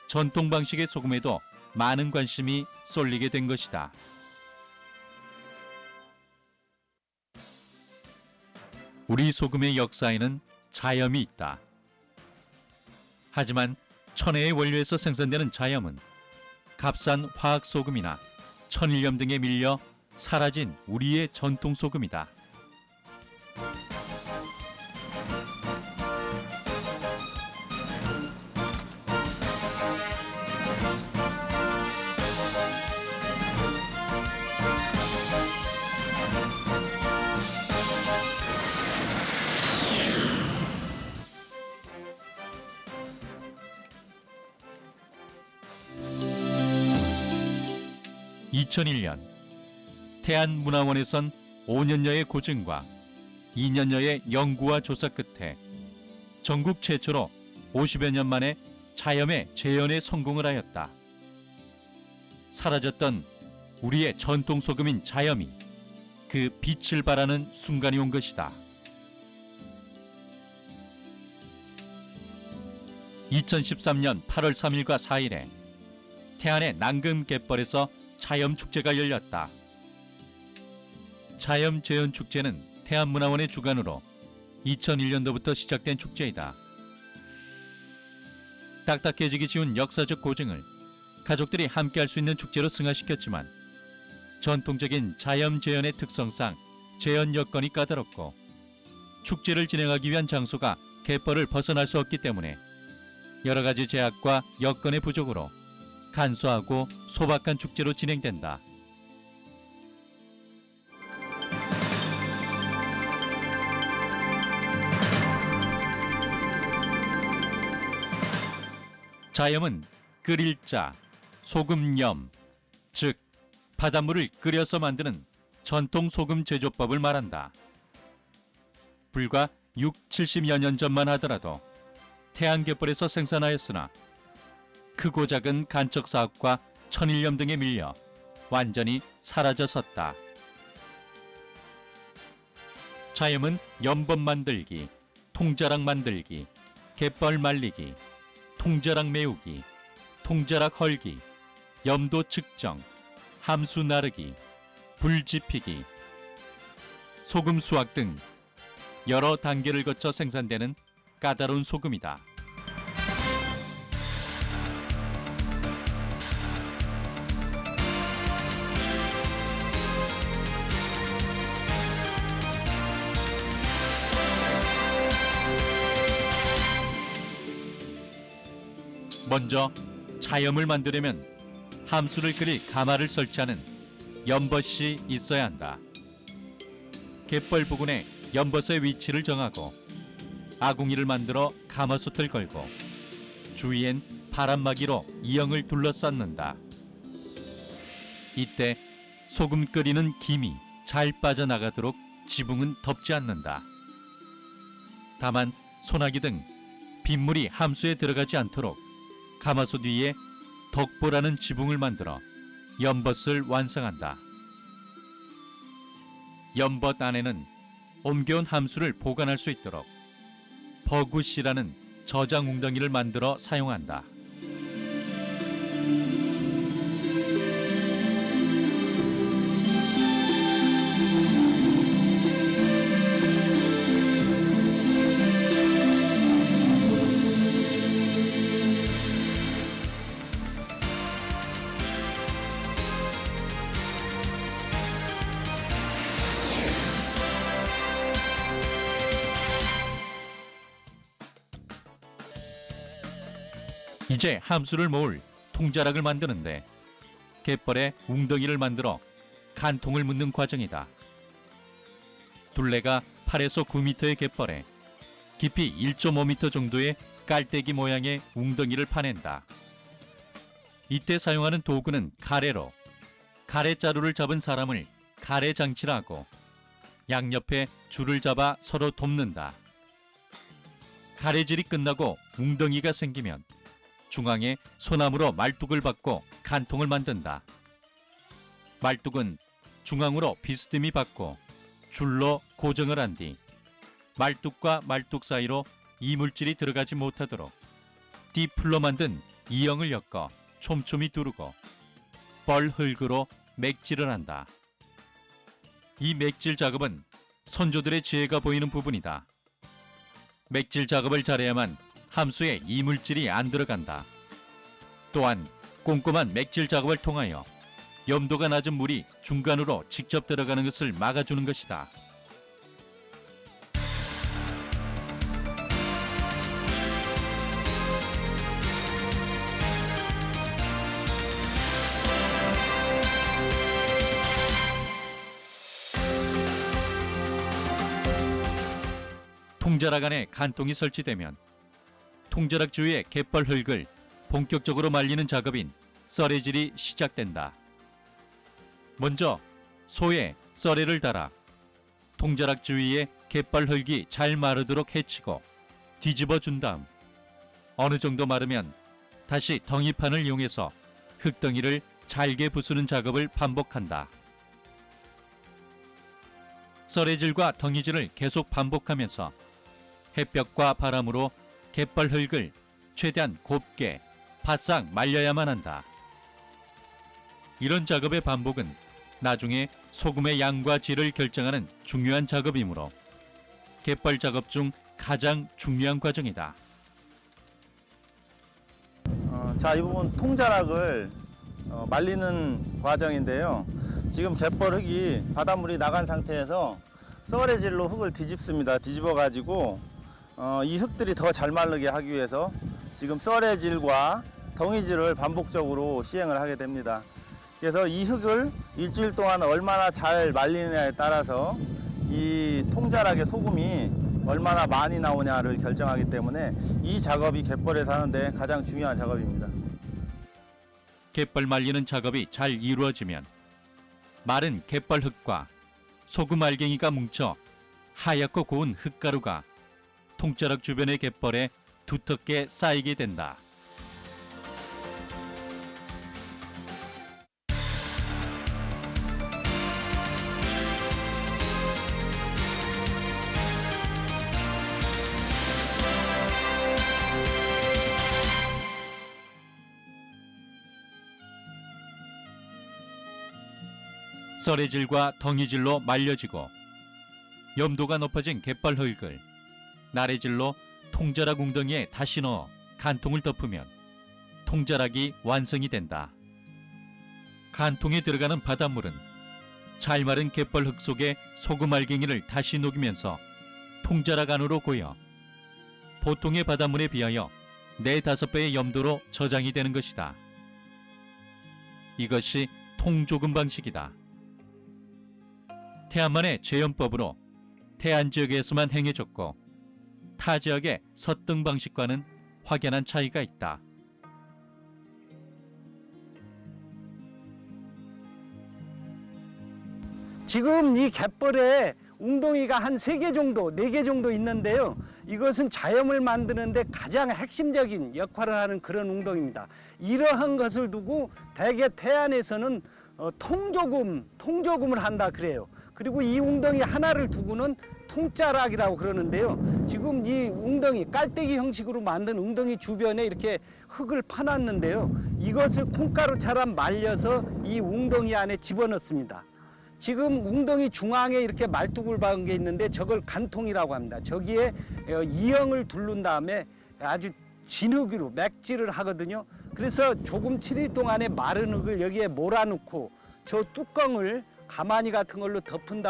전통 방식의 소금에도 많은 관심이 쏠리게 된 것이다. 우리 소금의 역사에는 자염이 있다. 하지만 천혜의 원료에서 생산되는 자염은 값싼 화학 소금이나 천일염 등에 밀려 사라진 우리의 전통 소금이다. (2001년) 태안문화원에선 5년여의 고증과 2년여의 연구와 조사 끝에 전국 최초로 50여 년 만에 자염의 재현에 성공을 하였다. 사라졌던 우리의 전통 소금인 자염이 그 빛을 발하는 순간이 온 것이다. 2013년 8월 3일과 4일에 태안의 난금갯벌에서 자염축제가 열렸다. 자염재현축제는 태안문화원의 주관으로 2001년도부터 시작된 축제이다. 딱딱해지기 쉬운 역사적 고증을 가족들이 함께할 수 있는 축제로 승화시켰지만 전통적인 자염재현의 특성상 재현 여건이 까다롭고 축제를 진행하기 위한 장소가 갯벌을 벗어날 수 없기 때문에 여러 가지 제약과 여건의 부족으로 간소하고 소박한 축제로 진행된다. 자염은 끓일 자, 소금염, 즉 바닷물을 끓여서 만드는 전통 소금 제조법을 말한다. 불과 70여 년 전만 하더라도 태안갯벌에서 생산하였으나 크고 작은 간척 사업과 천일염 등에 밀려 완전히 사라졌었다. 자염은 염법 만들기, 통자락 만들기, 갯벌 말리기, 통자락 메우기, 통자락 헐기, 염도 측정, 함수 나르기, 불 지피기, 소금 수확 등 여러 단계를 거쳐 생산되는 까다로운 소금이다. 먼저 자염을 만들려면 함수를 끓일 가마를 설치하는 연벗이 있어야 한다. 갯벌 부근에 연벗의 위치를 정하고 아궁이를 만들어 가마솥을 걸고 주위엔 바람막이로 이형을 둘러쌌는다. 이때 소금 끓이는 김이 잘 빠져나가도록 지붕은 덮지 않는다. 다만 소나기 등 빗물이 함수에 들어가지 않도록 가마솥 위에 덕보라는 지붕을 만들어 연벗을 완성한다. 연벗 안에는 옮겨온 함수를 보관할 수 있도록 버굿이라는 저장 웅덩이를 만들어 사용한다. 이제 함수를 모을 통자락을 만드는데 갯벌에 웅덩이를 만들어 간통을 묻는 과정이다. 둘레가 8에서 9m의 갯벌에 깊이 1.5m 정도의 깔때기 모양의 웅덩이를 파낸다. 이때 사용하는 도구는 가래로 가래자루를 잡은 사람을 가래장치라 하고 양옆에 줄을 잡아 서로 돕는다. 가래질이 끝나고 웅덩이가 생기면 중앙에 소나무로 말뚝을 박고 간통을 만든다. 말뚝은 중앙으로 비스듬히 박고 줄로 고정을 한 뒤 말뚝과 말뚝 사이로 이물질이 들어가지 못하도록 띠풀로 만든 이형을 엮어 촘촘히 두르고 뻘흙으로 맥질을 한다. 이 맥질 작업은 선조들의 지혜가 보이는 부분이다. 맥질 작업을 잘해야만 함수에 이물질이 안 들어간다. 또한 꼼꼼한 맥질 작업을 통하여 염도가 낮은 물이 중간으로 직접 들어가는 것을 막아주는 것이다. 통자락 안에 간통이 설치되면 통자락 주위의 갯벌 흙을 본격적으로 말리는 작업인 썰애질이 시작된다. 먼저 소에 썰애를 달아 통자락 주위에 갯벌 흙이 잘 마르도록 해치고 뒤집어 준 다음 어느 정도 마르면 다시 덩이판을 이용해서 흙덩이를 잘게 부수는 작업을 반복한다. 썰애질과 덩이질을 계속 반복하면서 햇볕과 바람으로 갯벌 흙을 최대한 곱게 바싹 말려야만 한다. 이런 작업의 반복은 나중에 소금의 양과 질을 결정하는 중요한 작업이므로 갯벌 작업 중 가장 중요한 과정이다. 자, 이 부분 통자락을 말리는 과정인데요. 지금 갯벌 흙이 바닷물이 나간 상태에서 썰애질로 흙을 뒤집습니다. 뒤집어 가지고 이 흙들이 더 잘 마르게 하기 위해서 지금 썰애질과 덩이질을 반복적으로 시행을 하게 됩니다. 그래서 이 흙을 일주일 동안 얼마나 잘 말리느냐에 따라서 이 통자락의 소금이 얼마나 많이 나오냐를 결정하기 때문에 이 작업이 갯벌에 사는데 가장 중요한 작업입니다. 갯벌 말리는 작업이 잘 이루어지면 마른 갯벌 흙과 소금 알갱이가 뭉쳐 하얗고 고운 흙가루가 통자락 주변의 갯벌에 두텁게 쌓이게 된다. 썰애질과 덩이질로 말려지고 염도가 높아진 갯벌 흙을 나래질로 통자락 웅덩이에 다시 넣어 간통을 덮으면 통자락이 완성이 된다. 간통에 들어가는 바닷물은 잘 마른 갯벌 흙 속에 소금 알갱이를 다시 녹이면서 통자락 안으로 고여 보통의 바닷물에 비하여 4-5배의 염도로 저장이 되는 것이다. 이것이 통조금 방식이다. 태안만의 제염법으로 태안 지역에서만 행해졌고 타 지역의 섰등 방식과는 확연한 차이가 있다. 지금 이 갯벌에 웅덩이가 한 3개 정도, 4개 정도 있는데요. 이것은 자염을 만드는데 가장 핵심적인 역할을 하는 그런 웅덩이입니다. 이러한 것을 두고 대개 태안에서는 통조금을 한다 그래요. 그리고 이 웅덩이 하나를 두고는 통자락이라고 그러는데요. 지금 이 웅덩이, 깔때기 형식으로 만든 웅덩이 주변에 이렇게 흙을 파놨는데요. 이것을 콩가루처럼 말려서 이 웅덩이 안에 집어넣습니다. 지금 웅덩이 중앙에 이렇게 말뚝을 박은 게 있는데 저걸 간통이라고 합니다. 저기에 이형을 두른 다음에 아주 진흙으로 맥질을 하거든요. 그래서 조금 7일 동안에 마른 흙을 여기에 몰아넣고 저 뚜껑을 가마니 같은 걸로 덮은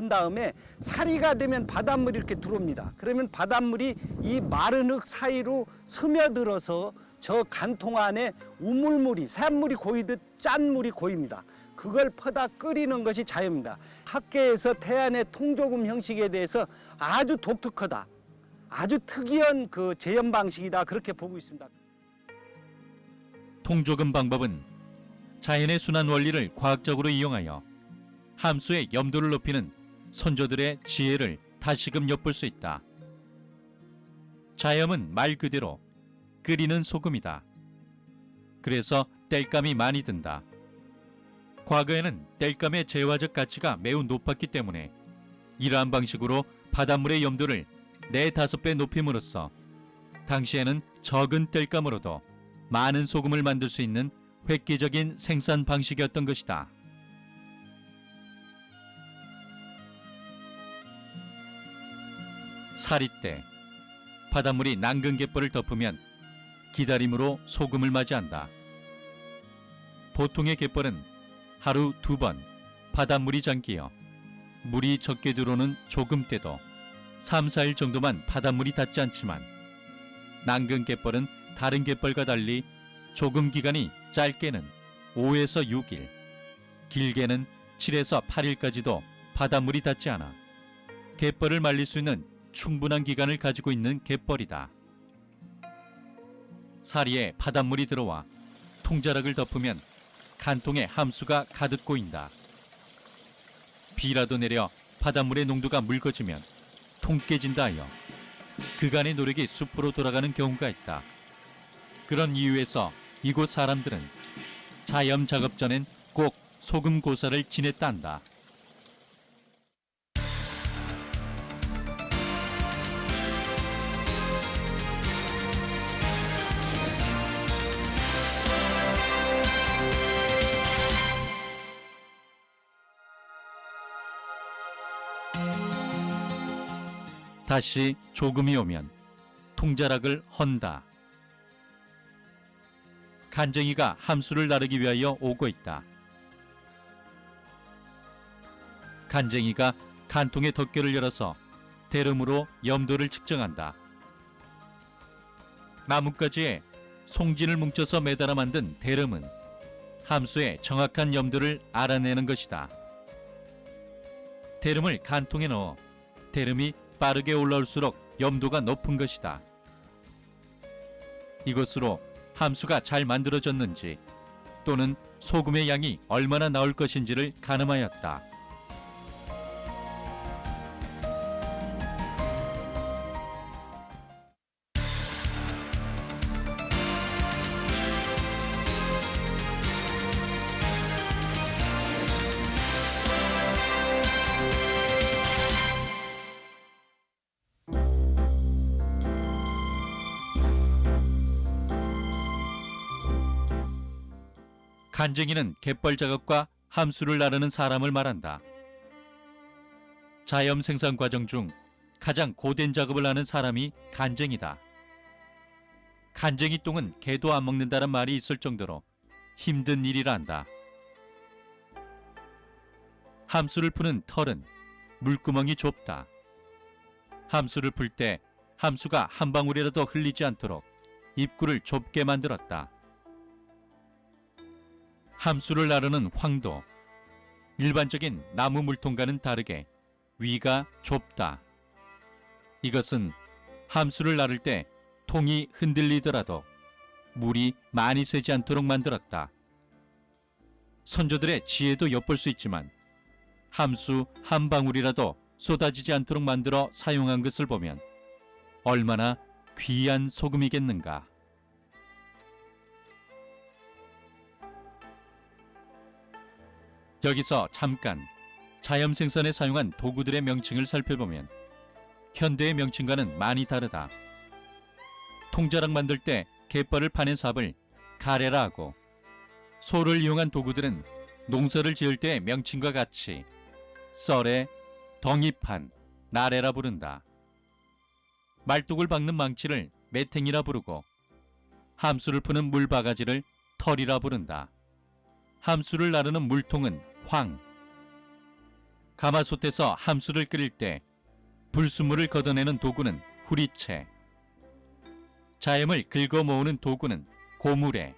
다음에 사리가 되면 바닷물이 이렇게 들어옵니다. 그러면 바닷물이 이 마른 흙 사이로 스며들어서 저 간통 안에 우물물이 샘물이 고이듯 짠 물이 고입니다. 그걸 퍼다 끓이는 것이 자연입니다. 학계에서 태안의 통조금 형식에 대해서 아주 독특하다, 아주 특이한 그 재현 방식이다, 그렇게 보고 있습니다. 통조금 방법은 자연의 순환 원리를 과학적으로 이용하여 함수의 염도를 높이는 선조들의 지혜를 다시금 엿볼 수 있다. 자염은 말 그대로 끓이는 소금이다. 그래서 땔감이 많이 든다. 과거에는 땔감의 재화적 가치가 매우 높았기 때문에 이러한 방식으로 바닷물의 염도를 4~5배 높임으로써 당시에는 적은 땔감으로도 많은 소금을 만들 수 있는 획기적인 생산 방식이었던 것이다. 사리 때 바닷물이 낭근 갯벌을 덮으면 기다림으로 소금을 맞이한다. 보통의 갯벌은 하루 2번 바닷물이 잠기어 물이 적게 들어오는 조금 때도 3~4일 정도만 바닷물이 닿지 않지만 낭근 갯벌은 다른 갯벌과 달리 조금 기간이 짧게는 5에서 6일, 길게는 7에서 8일까지도 바닷물이 닿지 않아 갯벌을 말릴 수 있는 충분한 기간을 가지고 있는 갯벌이다. 사리에 바닷물이 들어와 통자락을 덮으면 간통에 함수가 가득 고인다. 비라도 내려 바닷물의 농도가 묽어지면 통 깨진다 하여 그간의 노력이 숲으로 돌아가는 경우가 있다. 그런 이유에서 이곳 사람들은 자염 작업 전엔 꼭 소금 고사를 지냈다 한다. 다시 조금이 오면 통자락을 헌다. 간쟁이가 함수를 나르기 위하여 오고 있다. 간쟁이가 간통의 덮개를 열어서 대름으로 염도를 측정한다. 나뭇가지에 송진을 뭉쳐서 매달아 만든 대름은 함수의 정확한 염도를 알아내는 것이다. 대름을 간통에 넣어 대름이 빠르게 올라올수록 염도가 높은 것이다. 이것으로 함수가 잘 만들어졌는지 또는 소금의 양이 얼마나 나올 것인지를 가늠하였다. 간쟁이는 갯벌 작업과 함수를 나르는 사람을 말한다. 자염 생산 과정 중 가장 고된 작업을 하는 사람이 간쟁이다. 간쟁이 똥은 개도 안 먹는다는 말이 있을 정도로 힘든 일이라 한다. 함수를 푸는 털은 물구멍이 좁다. 함수를 풀 때 함수가 한 방울이라도 흘리지 않도록 입구를 좁게 만들었다. 함수를 나르는 황도, 일반적인 나무 물통과는 다르게 위가 좁다. 이것은 함수를 나를 때 통이 흔들리더라도 물이 많이 새지 않도록 만들었다. 선조들의 지혜도 엿볼 수 있지만 함수 한 방울이라도 쏟아지지 않도록 만들어 사용한 것을 보면 얼마나 귀한 소금이겠는가. 여기서 잠깐 자염 생산에 사용한 도구들의 명칭을 살펴보면 현대의 명칭과는 많이 다르다. 통자락 만들 때 갯벌을 파낸 삽을 가래라 하고, 소를 이용한 도구들은 농사를 지을 때 명칭과 같이 썰에, 덩이판, 나래라 부른다. 말뚝을 박는 망치를 매탱이라 부르고, 함수를 푸는 물바가지를 털이라 부른다. 함수를 나르는 물통은 황. 가마솥에서 함수를 끓일 때 불순물을 걷어내는 도구는 후리채. 자염을 긁어 모으는 도구는 고무래.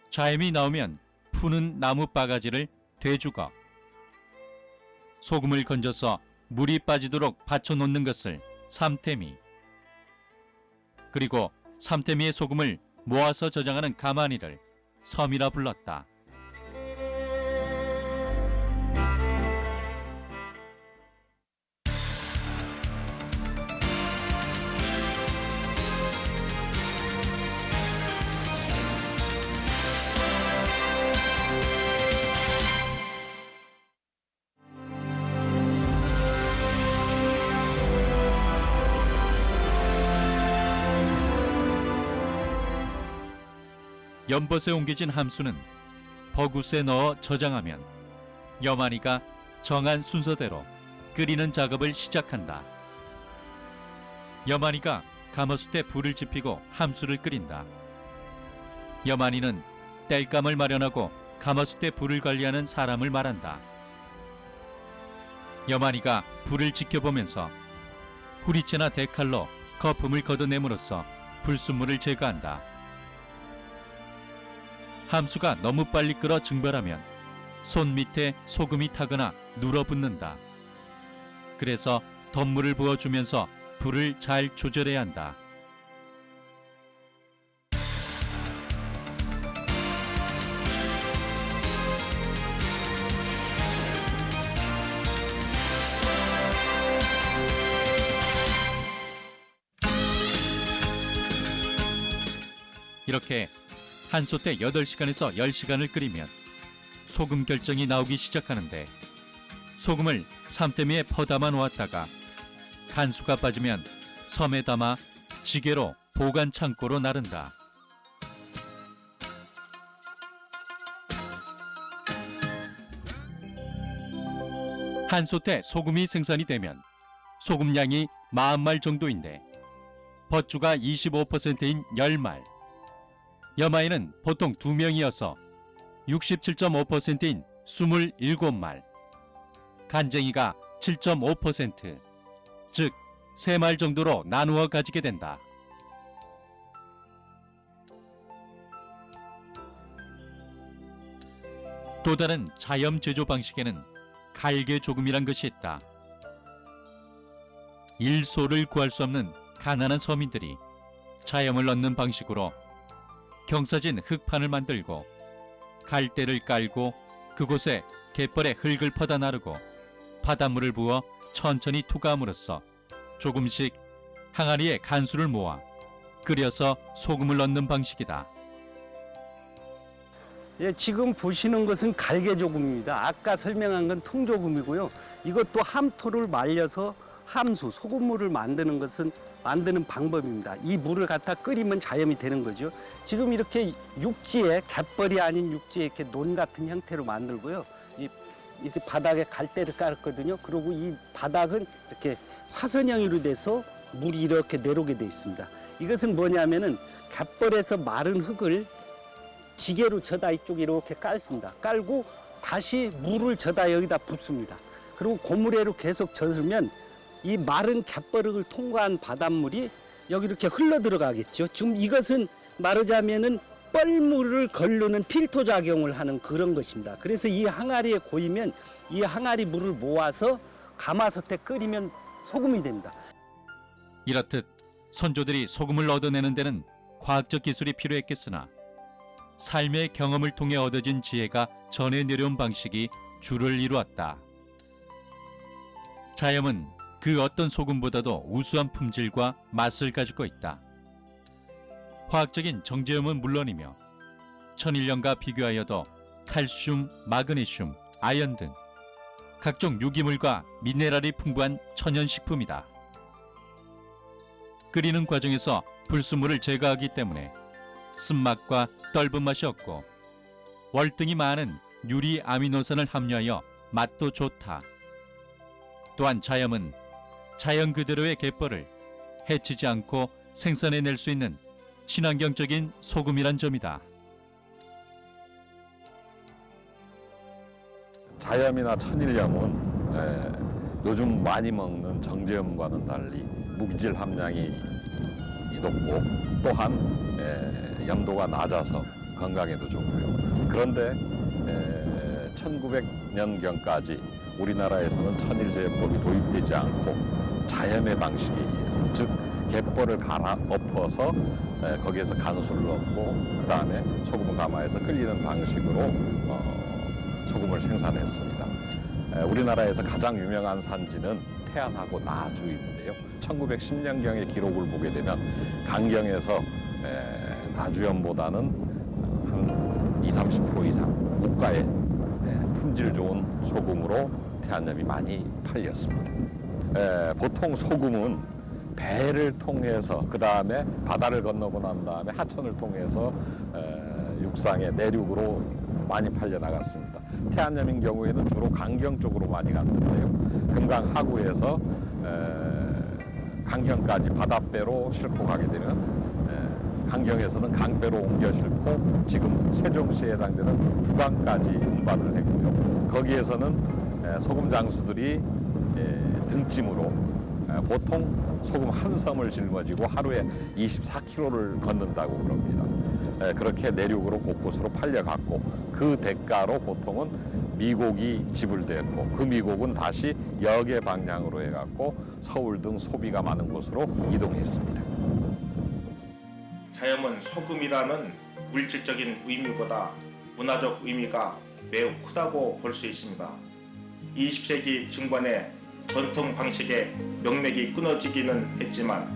자염이 나오면 푸는 나무 바가지를 되죽어 소금을 건져서 물이 빠지도록 받쳐놓는 것을 삼태미, 그리고 삼태미의 소금을 모아서 저장하는 가마니를 섬이라 불렀다. 연못에 옮겨진 함수는 버굿에 넣어 저장하면 여만이가 정한 순서대로 끓이는 작업을 시작한다. 여만이가 가마솥에 불을 지피고 함수를 끓인다. 여만이는 땔감을 마련하고 가마솥에 불을 관리하는 사람을 말한다. 여만이가 불을 지켜보면서 후리채나 대칼로 거품을 걷어냄으로써 불순물을 제거한다. 함수가 너무 빨리 끓어 증발하면 손 밑에 소금이 타거나 눌어붙는다. 그래서 덧물을 부어주면서 불을 잘 조절해야 한다. 이렇게 한 솥에 8시간에서 10시간을 끓이면 소금 결정이 나오기 시작하는데, 소금을 삼태미에 퍼담아 놓았다가 간수가 빠지면 섬에 담아 지게로 보관 창고로 나른다. 한 솥에 소금이 생산이 되면 소금량이 40말 정도인데 버주가 25%인 10말, 여마이는 보통 2명이어서 67.5%인 27말, 간쟁이가 7.5%, 즉 3말 정도로 나누어 가지게 된다. 또 다른 자염 제조 방식에는 갈개조금이란 것이 있다. 일소를 구할 수 없는 가난한 서민들이 자염을 넣는 방식으로 경사진 흙판을 만들고 갈대를 깔고 그곳에 갯벌에 흙을 퍼다 나르고 바닷물을 부어 천천히 투과함으로써 조금씩 항아리에 간수를 모아 끓여서 소금을 넣는 방식이다. 예, 지금 보시는 것은 갈개조금입니다. 아까 설명한 건 통조금이고요. 이것도 함토를 말려서 함수, 소금물을 만드는 방법입니다. 이 물을 갖다 끓이면 자염이 되는 거죠. 지금 이렇게 육지에, 갯벌이 아닌 육지에 이렇게 논 같은 형태로 만들고요. 이렇게 바닥에 갈대를 깔았거든요. 그리고 이 바닥은 이렇게 사선형으로 돼서 물이 이렇게 내려오게 돼 있습니다. 이것은 뭐냐면은 갯벌에서 마른 흙을 지게로 저다 이쪽에 이렇게 깔습니다. 깔고 다시 물을 저다 여기다 붓습니다. 그리고 고무래로 계속 젖으면 이 마른 갯벌을 통과한 바닷물이 여기 이렇게 흘러 들어가겠죠. 지금 이것은 말하자면은 뻘물을 걸르는 필터 작용을 하는 그런 것입니다. 그래서 이 항아리에 고이면 이 항아리 물을 모아서 가마솥에 끓이면 소금이 됩니다. 이렇듯 선조들이 소금을 얻어내는 데는 과학적 기술이 필요했겠으나 삶의 경험을 통해 얻어진 지혜가 전해 내려온 방식이 주를 이루었다. 자염은 그 어떤 소금보다도 우수한 품질과 맛을 가지고 있다. 화학적인 정제염은 물론이며 천일염과 비교하여도 칼슘, 마그네슘, 아연 등 각종 유기물과 미네랄이 풍부한 천연식품이다. 끓이는 과정에서 불순물을 제거하기 때문에 쓴맛과 떫은 맛이 없고 월등히 많은 유리 아미노산을 함유하여 맛도 좋다. 또한 자염은 자연 그대로의 갯벌을 해치지 않고 생산해낼 수 있는 친환경적인 소금이란 점이다. 자염이나 천일염은 요즘 많이 먹는 정제염과는 달리 무기질 함량이 높고 또한 염도가 낮아서 건강에도 좋고요. 그런데 1900년경까지 우리나라에서는 천일제염법이 도입되지 않고 자염의 방식에 의해서, 즉 갯벌을 갈아엎어서 거기에서 간수를 넣고 그 다음에 소금 가마에서 끓이는 방식으로 소금을 생산했습니다. 우리나라에서 가장 유명한 산지는 태안하고 나주인데요. 1910년경의 기록을 보게 되면 강경에서 나주염보다는 한 20-30% 이상 고가의 품질 좋은 소금으로 태안염이 많이 팔렸습니다. 보통 소금은 배를 통해서 그 다음에 바다를 건너고 난 다음에 하천을 통해서 육상의 내륙으로 많이 팔려 나갔습니다. 태안염인 경우에는 주로 강경 쪽으로 많이 갔는데요. 금강 하구에서 강경까지 바닷배로 싣고 가게 되면 강경에서는 강배로 옮겨 싣고 지금 세종시에 해당되는 부강까지 운반을 했고요. 거기에서는 소금 장수들이 등짐으로 보통 소금 한 섬을 짊어지고 하루에 24km를 걷는다고 그럽니다. 그렇게 내륙으로 곳곳으로 팔려갔고 그 대가로 보통은 미곡이 지불됐고 그 미곡은 다시 역의 방향으로 해갖고 서울 등 소비가 많은 곳으로 이동했습니다. 자염은 소금이라는 물질적인 의미보다 문화적 의미가 매우 크다고 볼 수 있습니다. 20세기 중반에 전통 방식의 명맥이 끊어지기는 했지만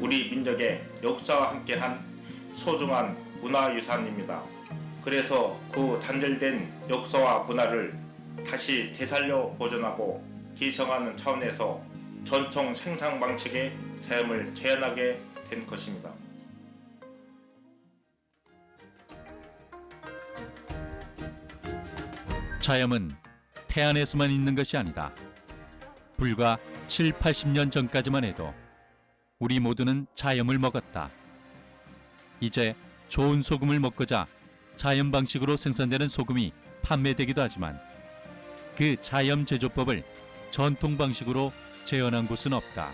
우리 민족의 역사와 함께한 소중한 문화유산입니다. 그래서 그 단절된 역사와 문화를 다시 되살려 보존하고 기성하는 차원에서 전통 생산 방식의 자염을 재현하게 된 것입니다. 자염은 태안에서만 있는 것이 아니다. 불과 7, 80년 전까지만 해도 우리 모두는 자염을 먹었다. 이제 좋은 소금을 먹고자 자염 방식으로 생산되는 소금이 판매되기도 하지만 그 자염 제조법을 전통 방식으로 재현한 곳은 없다.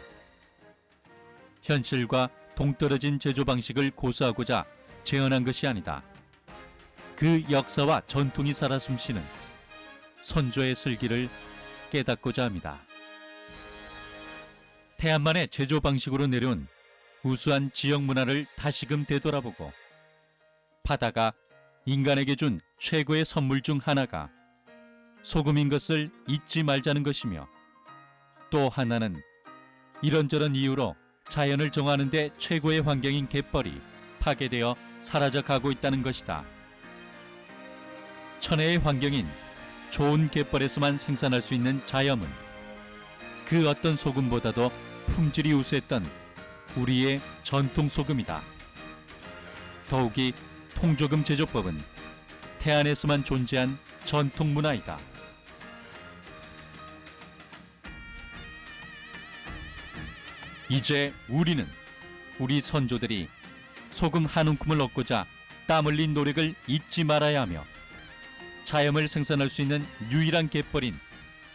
현실과 동떨어진 제조 방식을 고수하고자 재현한 것이 아니다. 그 역사와 전통이 살아 숨쉬는 선조의 슬기를 깨닫고자 합니다. 태안만의 제조 방식으로 내려온 우수한 지역 문화를 다시금 되돌아보고 바다가 인간에게 준 최고의 선물 중 하나가 소금인 것을 잊지 말자는 것이며 또 하나는 이런저런 이유로 자연을 정화하는 데 최고의 환경인 갯벌이 파괴되어 사라져가고 있다는 것이다. 천혜의 환경인 좋은 갯벌에서만 생산할 수 있는 자염은 그 어떤 소금보다도 품질이 우수했던 우리의 전통 소금이다. 더욱이 통조금 제조법은 태안에서만 존재한 전통 문화이다. 이제 우리는 우리 선조들이 소금 한 움큼을 얻고자 땀 흘린 노력을 잊지 말아야 하며 자염을 생산할 수 있는 유일한 갯벌인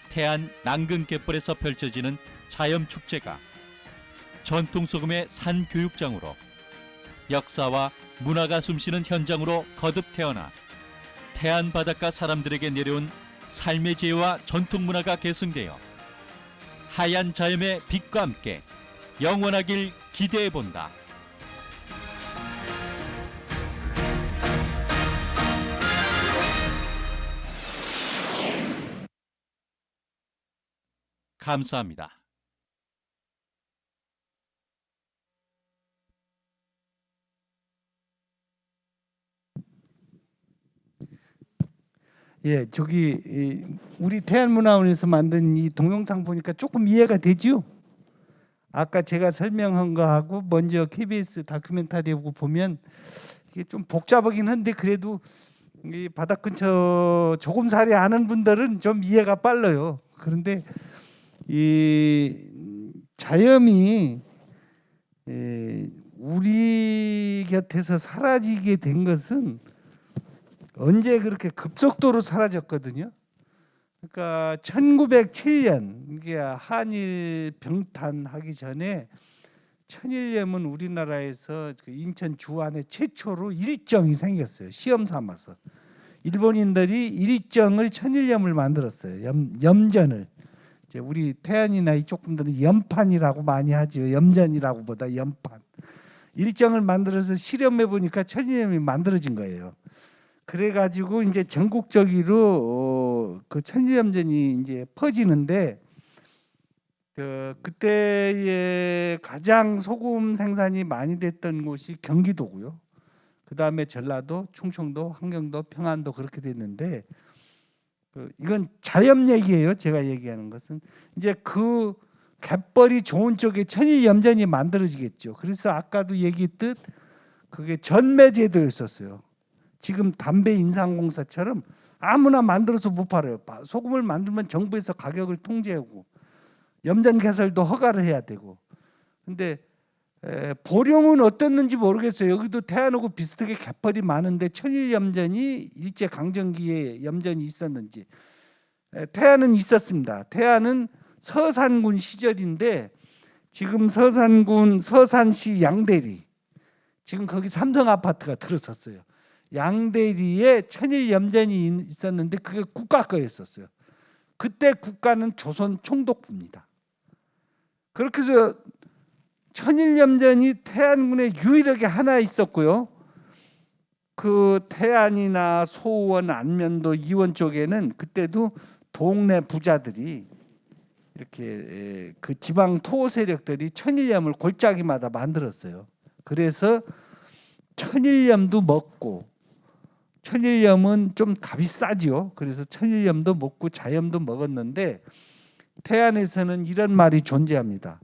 태안 남근 갯벌에서 펼쳐지는 자염 축제가 전통 소금의 산 교육장으로 역사와 문화가 숨쉬는 현장으로 거듭 태어나 태안 바닷가 사람들에게 내려온 삶의 지혜와 전통 문화가 계승되어 하얀 자염의 빛과 함께 영원하길 기대해 본다. 감사합니다. 예, 우리 태안문화원에서 만든 이 동영상 보니까 조금 이해가 되지요? 아까 제가 설명한 거하고 먼저 KBS 다큐멘터리하고 보면 이게 좀 복잡하긴 한데 그래도 이 바다 근처 조금살이 아는 분들은 좀 이해가 빨라요. 그런데 이 자염이 우리 곁에서 사라지게 된 것은 언제 그렇게 급속도로 사라졌거든요. 그러니까 1907년 이게 한일 병탄하기 전에 천일염은 우리나라에서 그 인천 주안에 최초로 일정이 생겼어요. 시험 삼아서 일본인들이 일정을 천일염을 만들었어요. 염전을. 이제 우리 태안이나 이쪽 분들은 염판이라고 많이 하죠. 염전이라고보다 염판. 일정을 만들어서 실험해 보니까 천일염이 만들어진 거예요. 그래가지고 이제 전국적으로 그 천일염전이 이제 퍼지는데 그때에 가장 소금 생산이 많이 됐던 곳이 경기도고요. 그 다음에 전라도, 충청도, 함경도, 평안도 그렇게 됐는데 이건 자연 얘기예요. 제가 얘기하는 것은 이제 그 갯벌이 좋은 쪽에 천일염전이 만들어지겠죠. 그래서 아까도 얘기했듯 그게 전매제도였었어요. 지금 담배 인상공사처럼 아무나 만들어서 못 팔아요. 소금을 만들면 정부에서 가격을 통제하고 염전 개설도 허가를 해야 되고. 근데 보령은 어땠는지 모르겠어요. 여기도 태안하고 비슷하게 갯벌이 많은데 천일염전이 일제 강점기에 염전이 있었는지. 태안은 있었습니다. 태안은 서산군 시절인데 지금 서산시 양대리, 지금 거기 삼성 아파트가 들어섰어요. 양대리에 천일염전이 있었는데 그게 국가 거였었어요. 그때 국가는 조선 총독부입니다. 그렇게 해서 천일염전이 태안군에 유일하게 하나 있었고요. 그 태안이나 소원, 안면도, 이원 쪽에는 그때도 동네 부자들이 이렇게 그 지방 토호 세력들이 천일염을 골짜기마다 만들었어요. 그래서 천일염도 먹고, 천일염은 좀 값이 싸죠. 그래서 천일염도 먹고 자염도 먹었는데 태안에서는 이런 말이 존재합니다.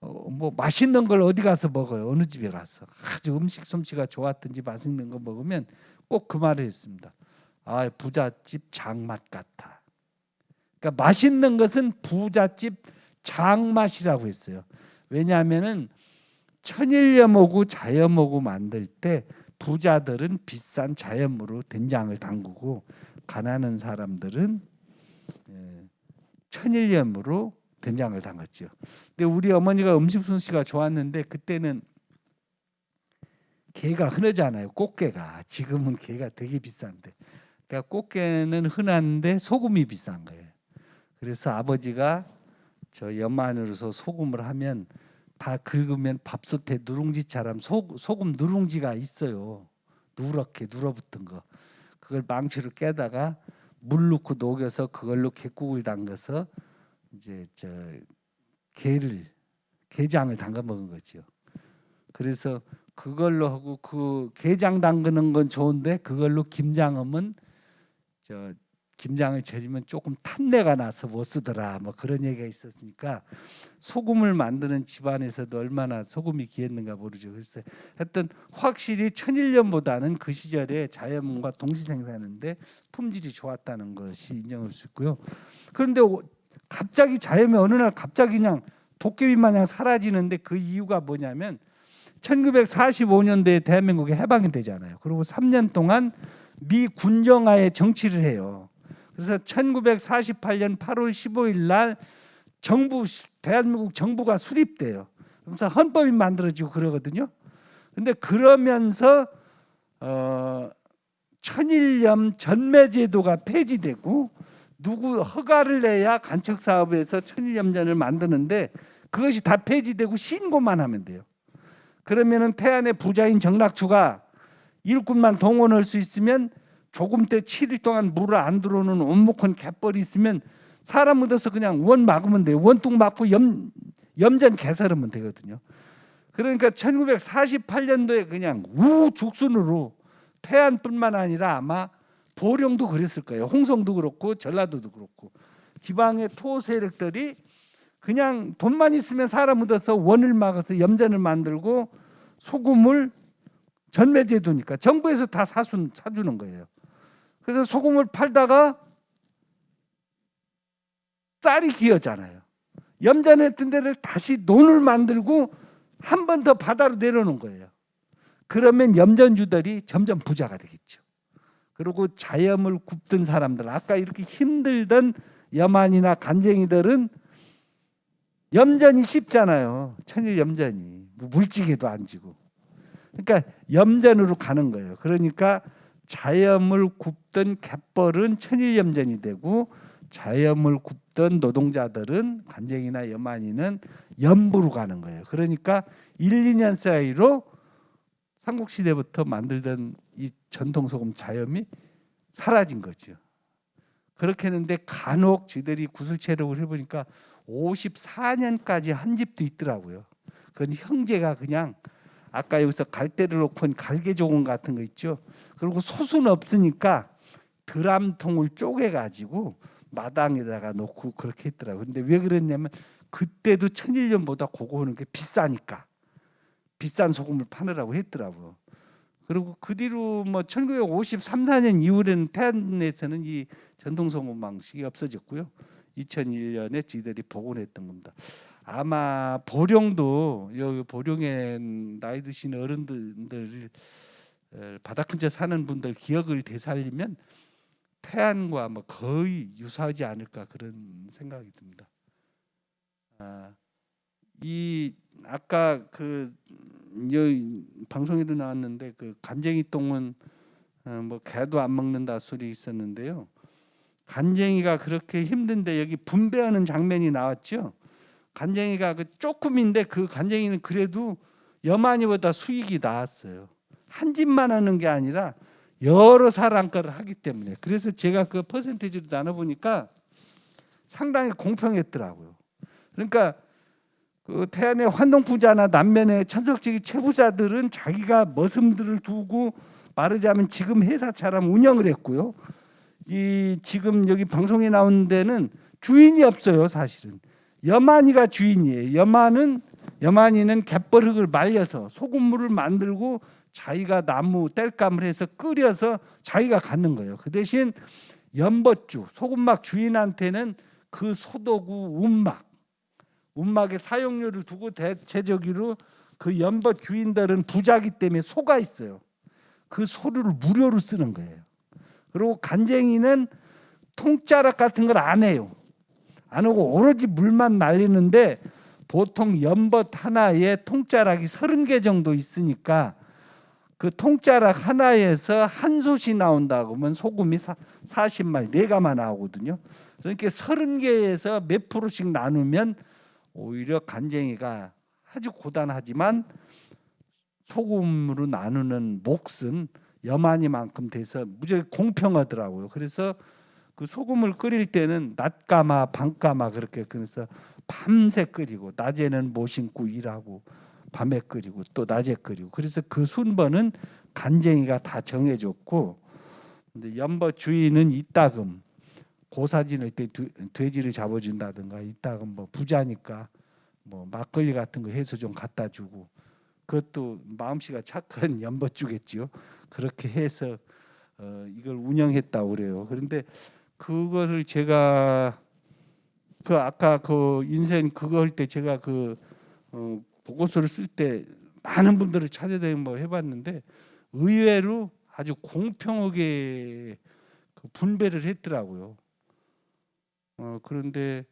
뭐 맛있는 걸 어디 가서 먹어요? 어느 집에 가서 아주 음식 솜씨가 좋았든지 맛있는 거 먹으면 꼭 그 말을 했습니다. 아, 부잣집 장맛 같아. 그러니까 맛있는 것은 부잣집 장맛이라고 했어요. 왜냐하면은 천일염하고 자염하고 만들 때 부자들은 비싼 자염으로 된장을 담그고 가난한 사람들은 천일염으로 된장을 담갔죠. 근데 우리 어머니가 음식 솜씨가 좋았는데 그때는 게가 흔하잖아요. 꽃게가. 지금은 게가 되게 비싼데. 그러니까 꽃게는 흔한데 소금이 비싼 거예요. 그래서 아버지가 저 염안으로서 소금을 하면 다 긁으면 밥솥에 누룽지처럼 소금 누룽지가 있어요. 누렇게 눌어붙은 거. 그걸 망치로 깨다가 물 넣고 녹여서 그걸로 갯국을 담가서 이제 저 게장을 담가 먹은 거죠. 그래서 그걸로 하고 그 게장 담그는 건 좋은데 그걸로 김장하면 저 김장을 절이면 조금 탄내가 나서 못 쓰더라. 뭐 그런 얘기가 있었으니까 소금을 만드는 집안에서도 얼마나 소금이 귀했는가 모르죠. 그래서 하여튼 확실히 천일염보다는 그 시절에 자연과 동시 생산하는데 품질이 좋았다는 것이 인정할 수 있고요. 그런데 갑자기 자연이 어느 날 갑자기 그냥 도깨비 마냥 사라지는데 그 이유가 뭐냐면 1945년도에 대한민국이 해방이 되잖아요. 그리고 3년 동안 미 군정하에 정치를 해요. 그래서 1948년 8월 15일 날 대한민국 정부가 수립돼요. 그래서 헌법이 만들어지고 그러거든요. 근데 그러면서 천일염 전매제도가 폐지되고 누구 허가를 내야 간척 사업에서 천일염전을 만드는데 그것이 다 폐지되고 신고만 하면 돼요. 그러면은 태안의 부자인 정락추가 일꾼만 동원할 수 있으면 조금 때 7일 동안 물을 안 들어오는 온목한 갯벌이 있으면 사람 묻어서 그냥 원 막으면 돼요. 원뚝 막고 염전 개설하면 되거든요. 그러니까 1948년도에 그냥 우죽순으로 태안뿐만 아니라 아마 보령도 그랬을 거예요. 홍성도 그렇고 전라도도 그렇고 지방의 토 세력들이 그냥 돈만 있으면 사람 묻어서 원을 막아서 염전을 만들고 소금을 전매제도니까 정부에서 다 사주는 거예요. 그래서 소금을 팔다가 쌀이 기어잖아요. 염전했던 데를 다시 논을 만들고 한 번 더 바다로 내려놓은 거예요. 그러면 염전주들이 점점 부자가 되겠죠. 그리고 자염을 굽던 사람들, 아까 이렇게 힘들던 염안이나 간쟁이들은 염전이 쉽잖아요. 천일 염전이 물찌개도 안 지고. 그러니까 염전으로 가는 거예요. 그러니까 자염을 굽던 갯벌은 천일 염전이 되고 자염을 굽던 노동자들은 간쟁이나 염한이는 염부로 가는 거예요. 그러니까 1, 2년 사이로 삼국시대부터 만들던 이 전통 소금 자염이 사라진 거죠. 그렇게 했는데 간혹 저희들이 구술체력을 해보니까 54년까지 한 집도 있더라고요. 그건 형제가 그냥 아까 여기서 갈대를 놓고 갈개조금 같은 거 있죠. 그리고 솥은 없으니까 드람통을 쪼개가지고 마당에다가 놓고 그렇게 했더라고요. 근데 왜 그랬냐면 그때도 천일염보다 그거 하는 게 비싸니까 비싼 소금을 파느라고 했더라고요. 그리고 그 뒤로 뭐 1953, 4년 이후에는 태안에서는 이 전통소금 방식이 없어졌고요. 2001년에 저희들이 복원했던 겁니다. 아마 보령도 여기 보령에 나이 드신 어른들 바다 근처 사는 분들 기억을 되살리면 태안과 뭐 거의 유사하지 않을까 그런 생각이 듭니다. 이 아까 그 방송에도 나왔는데 그 간쟁이 똥은 뭐 개도 안 먹는다 소리 있었는데요. 간쟁이가 그렇게 힘든데 여기 분배하는 장면이 나왔죠. 간쟁이가 그 조금인데 그 간쟁이는 그래도 염한이보다 수익이 나았어요. 한 집만 하는 게 아니라 여러 사람 거를 하기 때문에. 그래서 제가 그 퍼센테이지로 나눠보니까 상당히 공평했더라고요. 그러니까 그 태안의 환동부자나 남면의 천석지기 채부자들은 자기가 머슴들을 두고 말하자면 지금 회사처럼 운영을 했고요. 이 지금 여기 방송에 나오는 데는 주인이 없어요, 사실은. 염한이가 주인이에요. 염한이는 갯벌흙을 말려서 소금물을 만들고 자기가 나무 땔감을 해서 끓여서 자기가 갖는 거예요. 그 대신 연버주 소금막 주인한테는 그 소도구 운막의 사용료를 두고 대체적으로 그 연버 주인들은 부자기 때문에 소가 있어요. 그 소를 무료로 쓰는 거예요. 그리고 간쟁이는 통자락 같은 걸 안 해요. 안 하고 오로지 물만 날리는데 보통 연벗 하나에 통자락이 30개 정도 있으니까 그 통자락 하나에서 한 솥이 나온다고 하면 소금이 40말 4가마 나오거든요. 그러니까 30개에서 몇 프로씩 나누면 오히려 간쟁이가 아주 고단하지만 소금으로 나누는 몫은 염한이만큼 돼서 무지하게 공평하더라고요. 그래서 그 소금을 끓일 때는 낮가마 밤가마 그렇게 그래서 밤새 끓이고 낮에는 못 신고 일하고 밤에 끓이고 또 낮에 끓이고 그래서 그 순번은 간쟁이가 다 정해졌고 근데 연버 주인은 이따금 고사진을 때 돼지를 잡아준다든가 이따금 뭐 부자니까 뭐 막걸리 같은 거 해서 좀 갖다 주고 그것도 마음씨가 착한 연버주겠죠. 그렇게 해서 이걸 운영했다고 그래요. 그런데 그거를 제가 그 아까 그 인생 그거 할 때 제가 그 보고서를 쓸 때 많은 분들을 찾아다니고 뭐 해봤는데 의외로 아주 공평하게 그 분배를 했더라고요. 그런데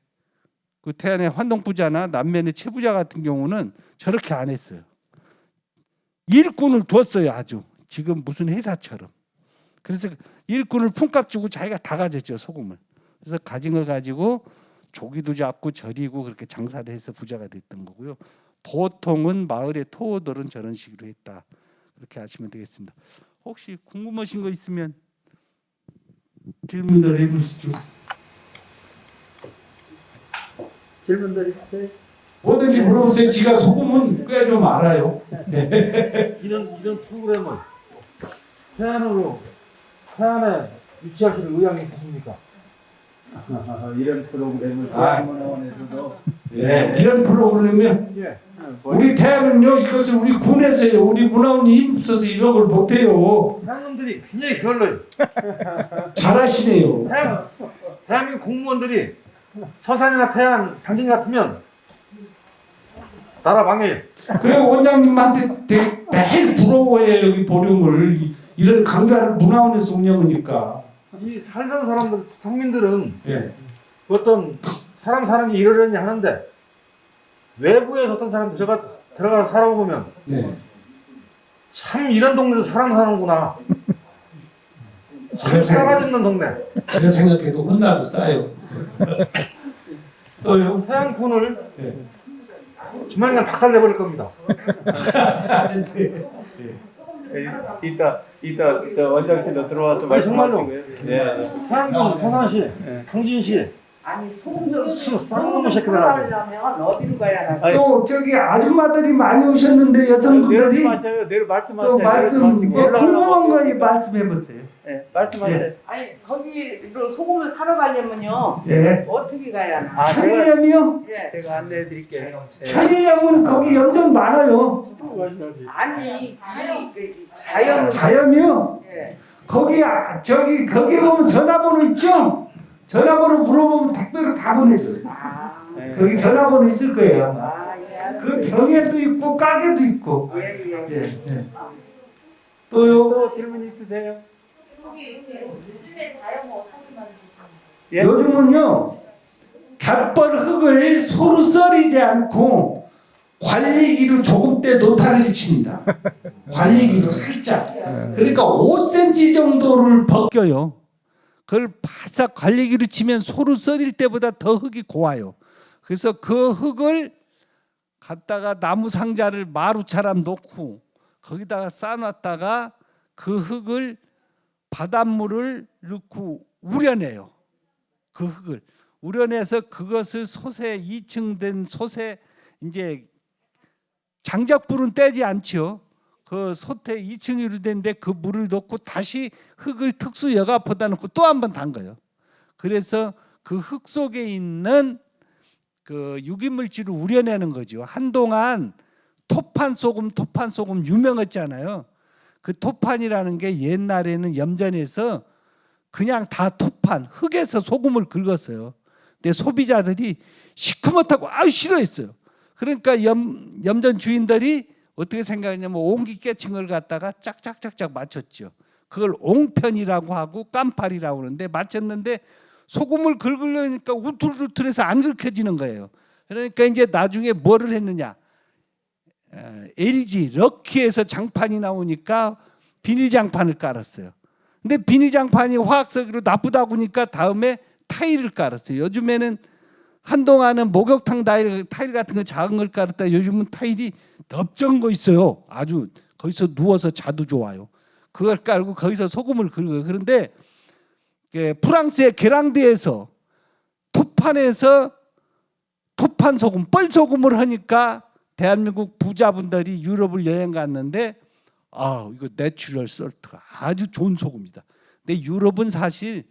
그 태안의 환동부자나 남면의 채부자 같은 경우는 저렇게 안 했어요. 일꾼을 뒀어요. 아주 지금 무슨 회사처럼. 그래서 일꾼을 품값 주고 자기가 다 가졌죠. 소금을. 그래서 가진 걸 가지고 조기도 잡고 절이고 그렇게 장사를 해서 부자가 됐던 거고요. 보통은 마을의 토호들은 저런 식으로 했다. 그렇게 아시면 되겠습니다. 혹시 궁금하신 거 있으면 질문들 해보시죠. 질문들 있으세요? 뭐든지 물어보세요. 지가 소금은 꽤 좀 알아요. 이런 프로그램을 태안에 유치하실 의향이 있으십니까? 이런 프로그램을 대한문화원에서도 이런 프로그램이면 예. 우리 태안은요 이것을 우리 군에서요 우리 문화원이 힘써서 이런 걸 못해요. 태안놈들이 굉장히 게을러요. 잘하시네요. 대한민국 공무원들이 서산이나 태안, 당진 같으면 나라 망해요. 그리고 원장님한테 매일 부러워해요. 여기 보령을 이런 강좌를 문화원에서 운영하니까. 이 살던 사람들, 국민들은 예. 어떤 사람이 이러려니 하는데 외부에서 어떤 사람 들어가서 살아보면 네. 참 이런 동네도 사람 사는구나. 참 그래서- 싸가지 없는 동네. 제가 생각해도 혼나도 싸요. 또요? 태양군을 네. 주말간 박살내버릴 겁니다. 이따 원장실로 들어와서 아니, 정말로. 말씀하시고요. 예. 태양군, 서산시, 성진시 아니 소금 쌍놈의 새끼들 아주. 하려면 어디로 가야 하나? 아니, 또 저기 아줌마들이 많이 오셨는데 여성분들이 말씀하세요. 내일 말씀하세요. 또 말씀 뭐 올라가려고 궁금한 거 하고. 말씀해 보세요. 예, 말씀하세요. 아니 거기로 소금을 사러 가려면요 예. 어떻게 가야 하나? 아, 천일염이요? 예. 제가 안내해 드릴게요. 천일염은 거기 염전 많아요. 아니 그 자연 자염이요? 예. 거기 거기 보면 전화번호 있죠? 전화번호 물어보면 택배로 다 보내줘요. 아, 거기 전화번호 있을 거예요 아마. 예. 그 병에도 있고 가게도 있고. 예. 예. 또요? 또 질문 있으세요? 요즘에 자영업 어떻게 만드시나요? 예? 요즘은요 갯벌 흙을 소로 썰이지 않고 관리기로 조금 때 노타를 칩니다. 관리기로 살짝. 그러니까 5cm 정도를 벗겨요. 그걸 바싹 관리기로 치면 소로 썰일 때보다 더 흙이 고와요. 그래서 그 흙을 갖다가 나무 상자를 마루처럼 놓고 거기다가 쌓아놨다가 그 흙을 바닷물을 넣고 우려내요. 그 흙을 우려내서 그것을 솥에 2층 된 솥에 이제 장작불은 떼지 않죠. 그 솥에 2층으로 된데 그 물을 넣고 다시 흙을 특수 여과포다 넣고 또 한 번 담가요. 그래서 그 흙 속에 있는 그 유기물질을 우려내는 거죠. 한동안 토판 소금 유명했잖아요. 그 토판이라는 게 옛날에는 염전에서 그냥 다 토판 흙에서 소금을 긁었어요. 근데 소비자들이 시커멓다고 아주 싫어했어요. 그러니까 염전 주인들이 어떻게 생각했냐면 옹기 깨칭을 갖다가 짝짝짝짝 맞췄죠. 그걸 옹편이라고 하고 깜팔이라고 하는데 맞췄는데 소금을 긁으려니까 우툴우툴해서 안 긁혀지는 거예요. 그러니까 이제 나중에 뭐를 했느냐. LG 럭키에서 장판이 나오니까 비닐장판을 깔았어요. 근데 비닐장판이 화학석으로 나쁘다 보니까 다음에 타일을 깔았어요. 요즘에는 한동안은 목욕탕 타일 같은 거 작은 걸 깔았다. 요즘은 타일이 넓적한 거 있어요. 아주 거기서 누워서 자도 좋아요. 그걸 깔고 거기서 소금을 긁어요. 그런데 프랑스의 게랑드에서 토판에서 토판 소금, 뻘 소금을 하니까 대한민국 부자분들이 유럽을 여행 갔는데 이거 내추럴 솔트가 아주 좋은 소금이다. 근데 유럽은 사실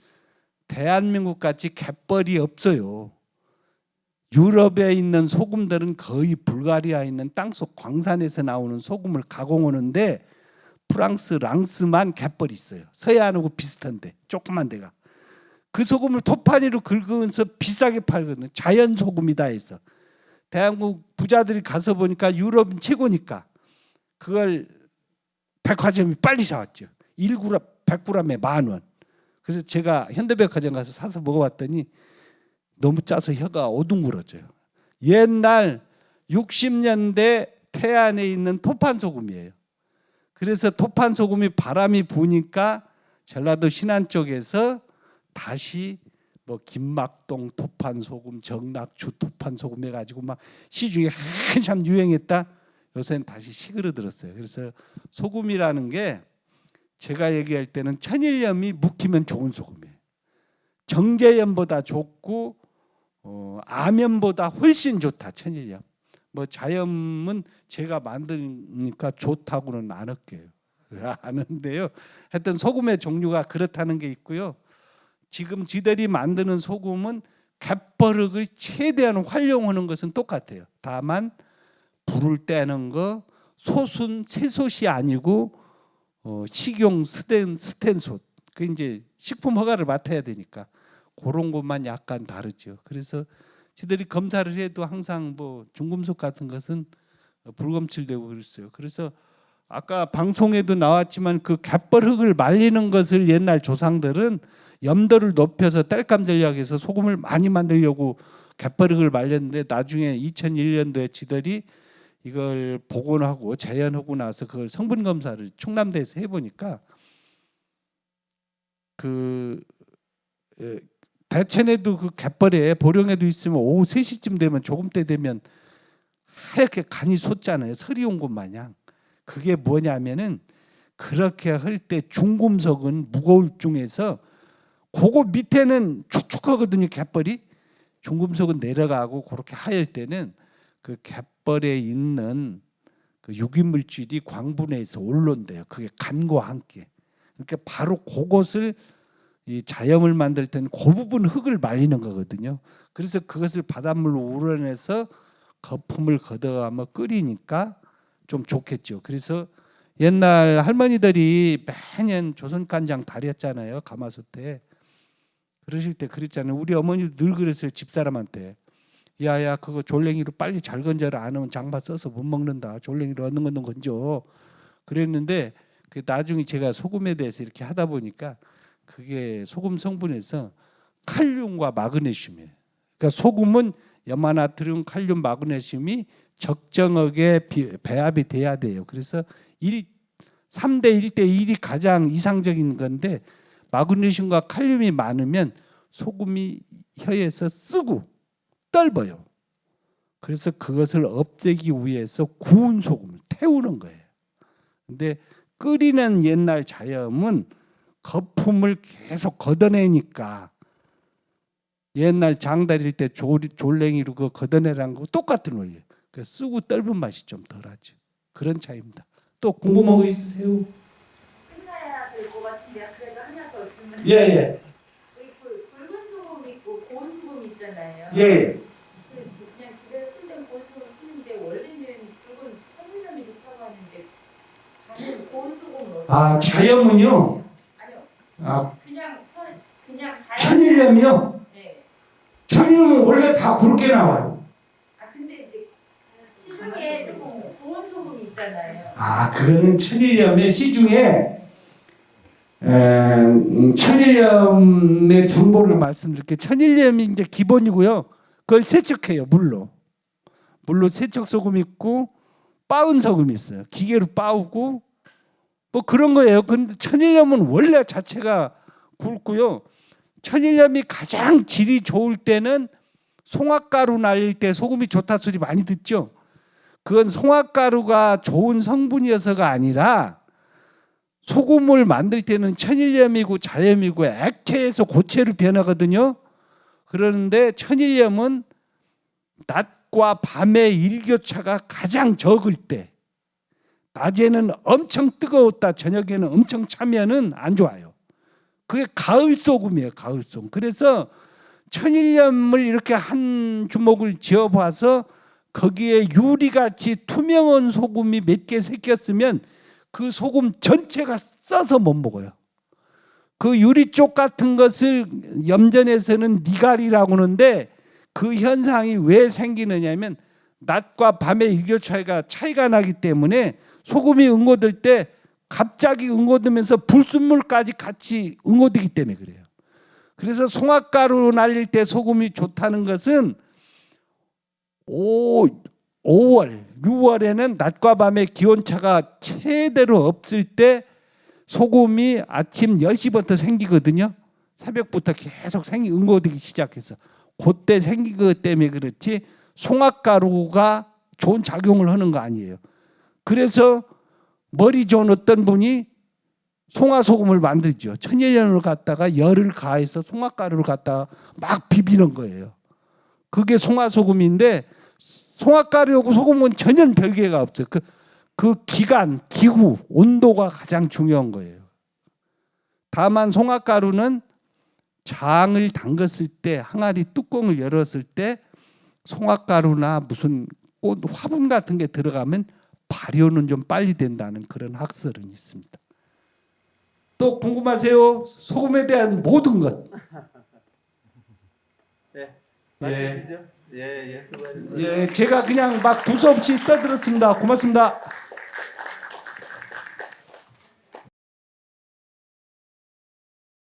대한민국 같이 갯벌이 없어요. 유럽에 있는 소금들은 거의 불가리아에 있는 땅속 광산에서 나오는 소금을 가공하는데 프랑스 랑스만 갯벌이 있어요. 서해안하고 비슷한데 조그만 데가. 그 소금을 토파니로 긁으면서 비싸게 팔거든요. 자연 소금이다 해서. 대한민국 부자들이 가서 보니까 유럽은 최고니까 그걸 백화점이 빨리 사왔죠. 1g, 100g에 10,000원. 그래서 제가 현대백화점 가서 사서 먹어봤더니 너무 짜서 혀가 오둥그러져요. 옛날 60년대 태안에 있는 토판 소금이에요. 그래서 토판 소금이 바람이 부니까 전라도 신안 쪽에서 다시 뭐 김막동 토판 소금, 정락주 토판 소금 해가지고 막 시중에 한참 유행했다. 요새는 다시 시그러들었어요. 그래서 소금이라는 게 제가 얘기할 때는 천일염이 묵히면 좋은 소금이에요. 정제염보다 좋고 암염보다 훨씬 좋다. 천일염. 뭐 자염은 제가 만드니까 좋다고는 안 할게요. 아는데요. 하여튼 소금의 종류가 그렇다는 게 있고요. 지금 지들이 만드는 소금은 갯버릇을 최대한 활용하는 것은 똑같아요. 다만 불을 떼는 거 솥은 새솥이 아니고 식용 스텐솥. 그 이제 식품 허가를 맡아야 되니까 그런 것만 약간 다르죠. 그래서 지들이 검사를 해도 항상 뭐 중금속 같은 것은 불검출되고 그랬어요. 그래서 아까 방송에도 나왔지만 그 갯벌흙을 말리는 것을 옛날 조상들은 염도를 높여서 땔감 전략에서 소금을 많이 만들려고 갯버럭을 말렸는데 나중에 2001년도에 지들이 이걸 복원하고 재현하고 나서 그걸 성분 검사를 충남대에서 해보니까 그 대천에도 그 갯벌에 보령에도 있으면 오후 3시쯤 되면 조금 때 되면 하얗게 간이 솟잖아요. 설이 온 것 마냥. 그게 뭐냐면은 그렇게 할 때 중금속은 무거울 중에서 그거 밑에는 축축하거든요. 갯벌이. 중금속은 내려가고 그렇게 하얄 때는 그 갯벌에 있는 그 유기물질이 광분해서 올라온대요. 그게 간과 함께. 그러니까 바로 그것을 이 자염을 만들 때는 그 부분 흙을 말리는 거거든요. 그래서 그것을 바닷물로 우러내서 거품을 걷어가며 끓이니까 좀 좋겠죠. 그래서 옛날 할머니들이 매년 조선간장 다렸잖아요. 가마솥 때. 그러실 때 그랬잖아요. 우리 어머니도 늘 그랬어요. 집사람한테. 야야 그거 졸랭이로 빨리 잘 건져라. 안 하면 장마 써서 못 먹는다. 졸랭이로 얻는 건져. 그랬는데 그 나중에 제가 소금에 대해서 이렇게 하다 보니까 그게 소금 성분에서 칼륨과 마그네슘이에요. 그러니까 소금은 염화나트륨, 칼륨, 마그네슘이 적정하게 배합이 돼야 돼요. 그래서 3대 1대 1이 가장 이상적인 건데 마그네슘과 칼륨이 많으면 소금이 혀에서 쓰고 떫어요. 그래서 그것을 없애기 위해서 구운 소금을 태우는 거예요. 근데 끓이는 옛날 자염은 거품을 계속 걷어내니까 옛날 장 다릴 때 졸랭이로 그 걷어내라는 거 똑같은 원리예요. 그 쓰고 떫은 맛이 좀 덜하죠. 그런 차이입니다. 또 궁금한 거 있으세요? 끝나야 될 것 같은데 그래도 하나 더 있으면 예. 그 붉은 소금 있고 고운 소금 있잖아요. 예. 그냥 집에서 쓰는 고운 소금 쓰는데 원래는 붉은 천일염이 좋다고 하는데 다른 고운 소금은 아 자염은요? 아니요. 아 그냥 천일염이요? 네. 천일염은 원래 다 굵게 나와요. 아 근데 이제 시중에 조금 고운 소금 있잖아요. 아 그거는 천일염의 시중에 천일염의 정보를 말씀드릴게요. 천일염이 이제 기본이고요. 그걸 세척해요. 물로 세척 소금 있고 빻은 소금이 있어요. 기계로 빻고 뭐 그런 거예요. 근데 천일염은 원래 자체가 굵고요. 천일염이 가장 질이 좋을 때는 송화가루 날릴 때 소금이 좋다 소리 많이 듣죠. 그건 송화가루가 좋은 성분이어서가 아니라 소금을 만들 때는 천일염이고 자염이고 액체에서 고체로 변하거든요. 그러는데 천일염은 낮과 밤의 일교차가 가장 적을 때, 낮에는 엄청 뜨거웠다 저녁에는 엄청 차면은 안 좋아요. 그게 가을 소금이에요. 가을 소금. 그래서 천일염을 이렇게 한 주먹을 쥐어봐서 거기에 유리같이 투명한 소금이 몇 개 섞였으면 그 소금 전체가 써서 못 먹어요. 그 유리 쪽 같은 것을 염전에서는 니갈이라고 하는데 그 현상이 왜 생기느냐면 낮과 밤의 일교차이가 나기 때문에 소금이 응고될 때 갑자기 응고되면서 불순물까지 같이 응고되기 때문에 그래요. 그래서 송화가루 날릴 때 소금이 좋다는 것은 5월, 6월에는 낮과 밤의 기온차가 최대로 없을 때 소금이 아침 10시부터 생기거든요. 새벽부터 계속 응고되기 시작해서 그때 생긴 것 때문에 그렇지 송화가루가 좋은 작용을 하는 거 아니에요. 그래서 머리 좋은 어떤 분이 송화소금을 만들죠. 천일염을 갖다가 열을 가해서 송화가루를 갖다가 막 비비는 거예요. 그게 송화소금인데 송화가루하고 소금은 전혀 별개가 없어요. 그 기간, 기후, 온도가 가장 중요한 거예요. 다만 송화가루는 장을 담갔을 때 항아리 뚜껑을 열었을 때 송화가루나 무슨 꽃 화분 같은 게 들어가면 발효는 좀 빨리 된다는 그런 학설은 있습니다. 또 궁금하세요? 소금에 대한 모든 것. 네. 예. 예, 수고하셨습니다. 예, 제가 그냥 막 두서없이 떠들었습니다. 고맙습니다.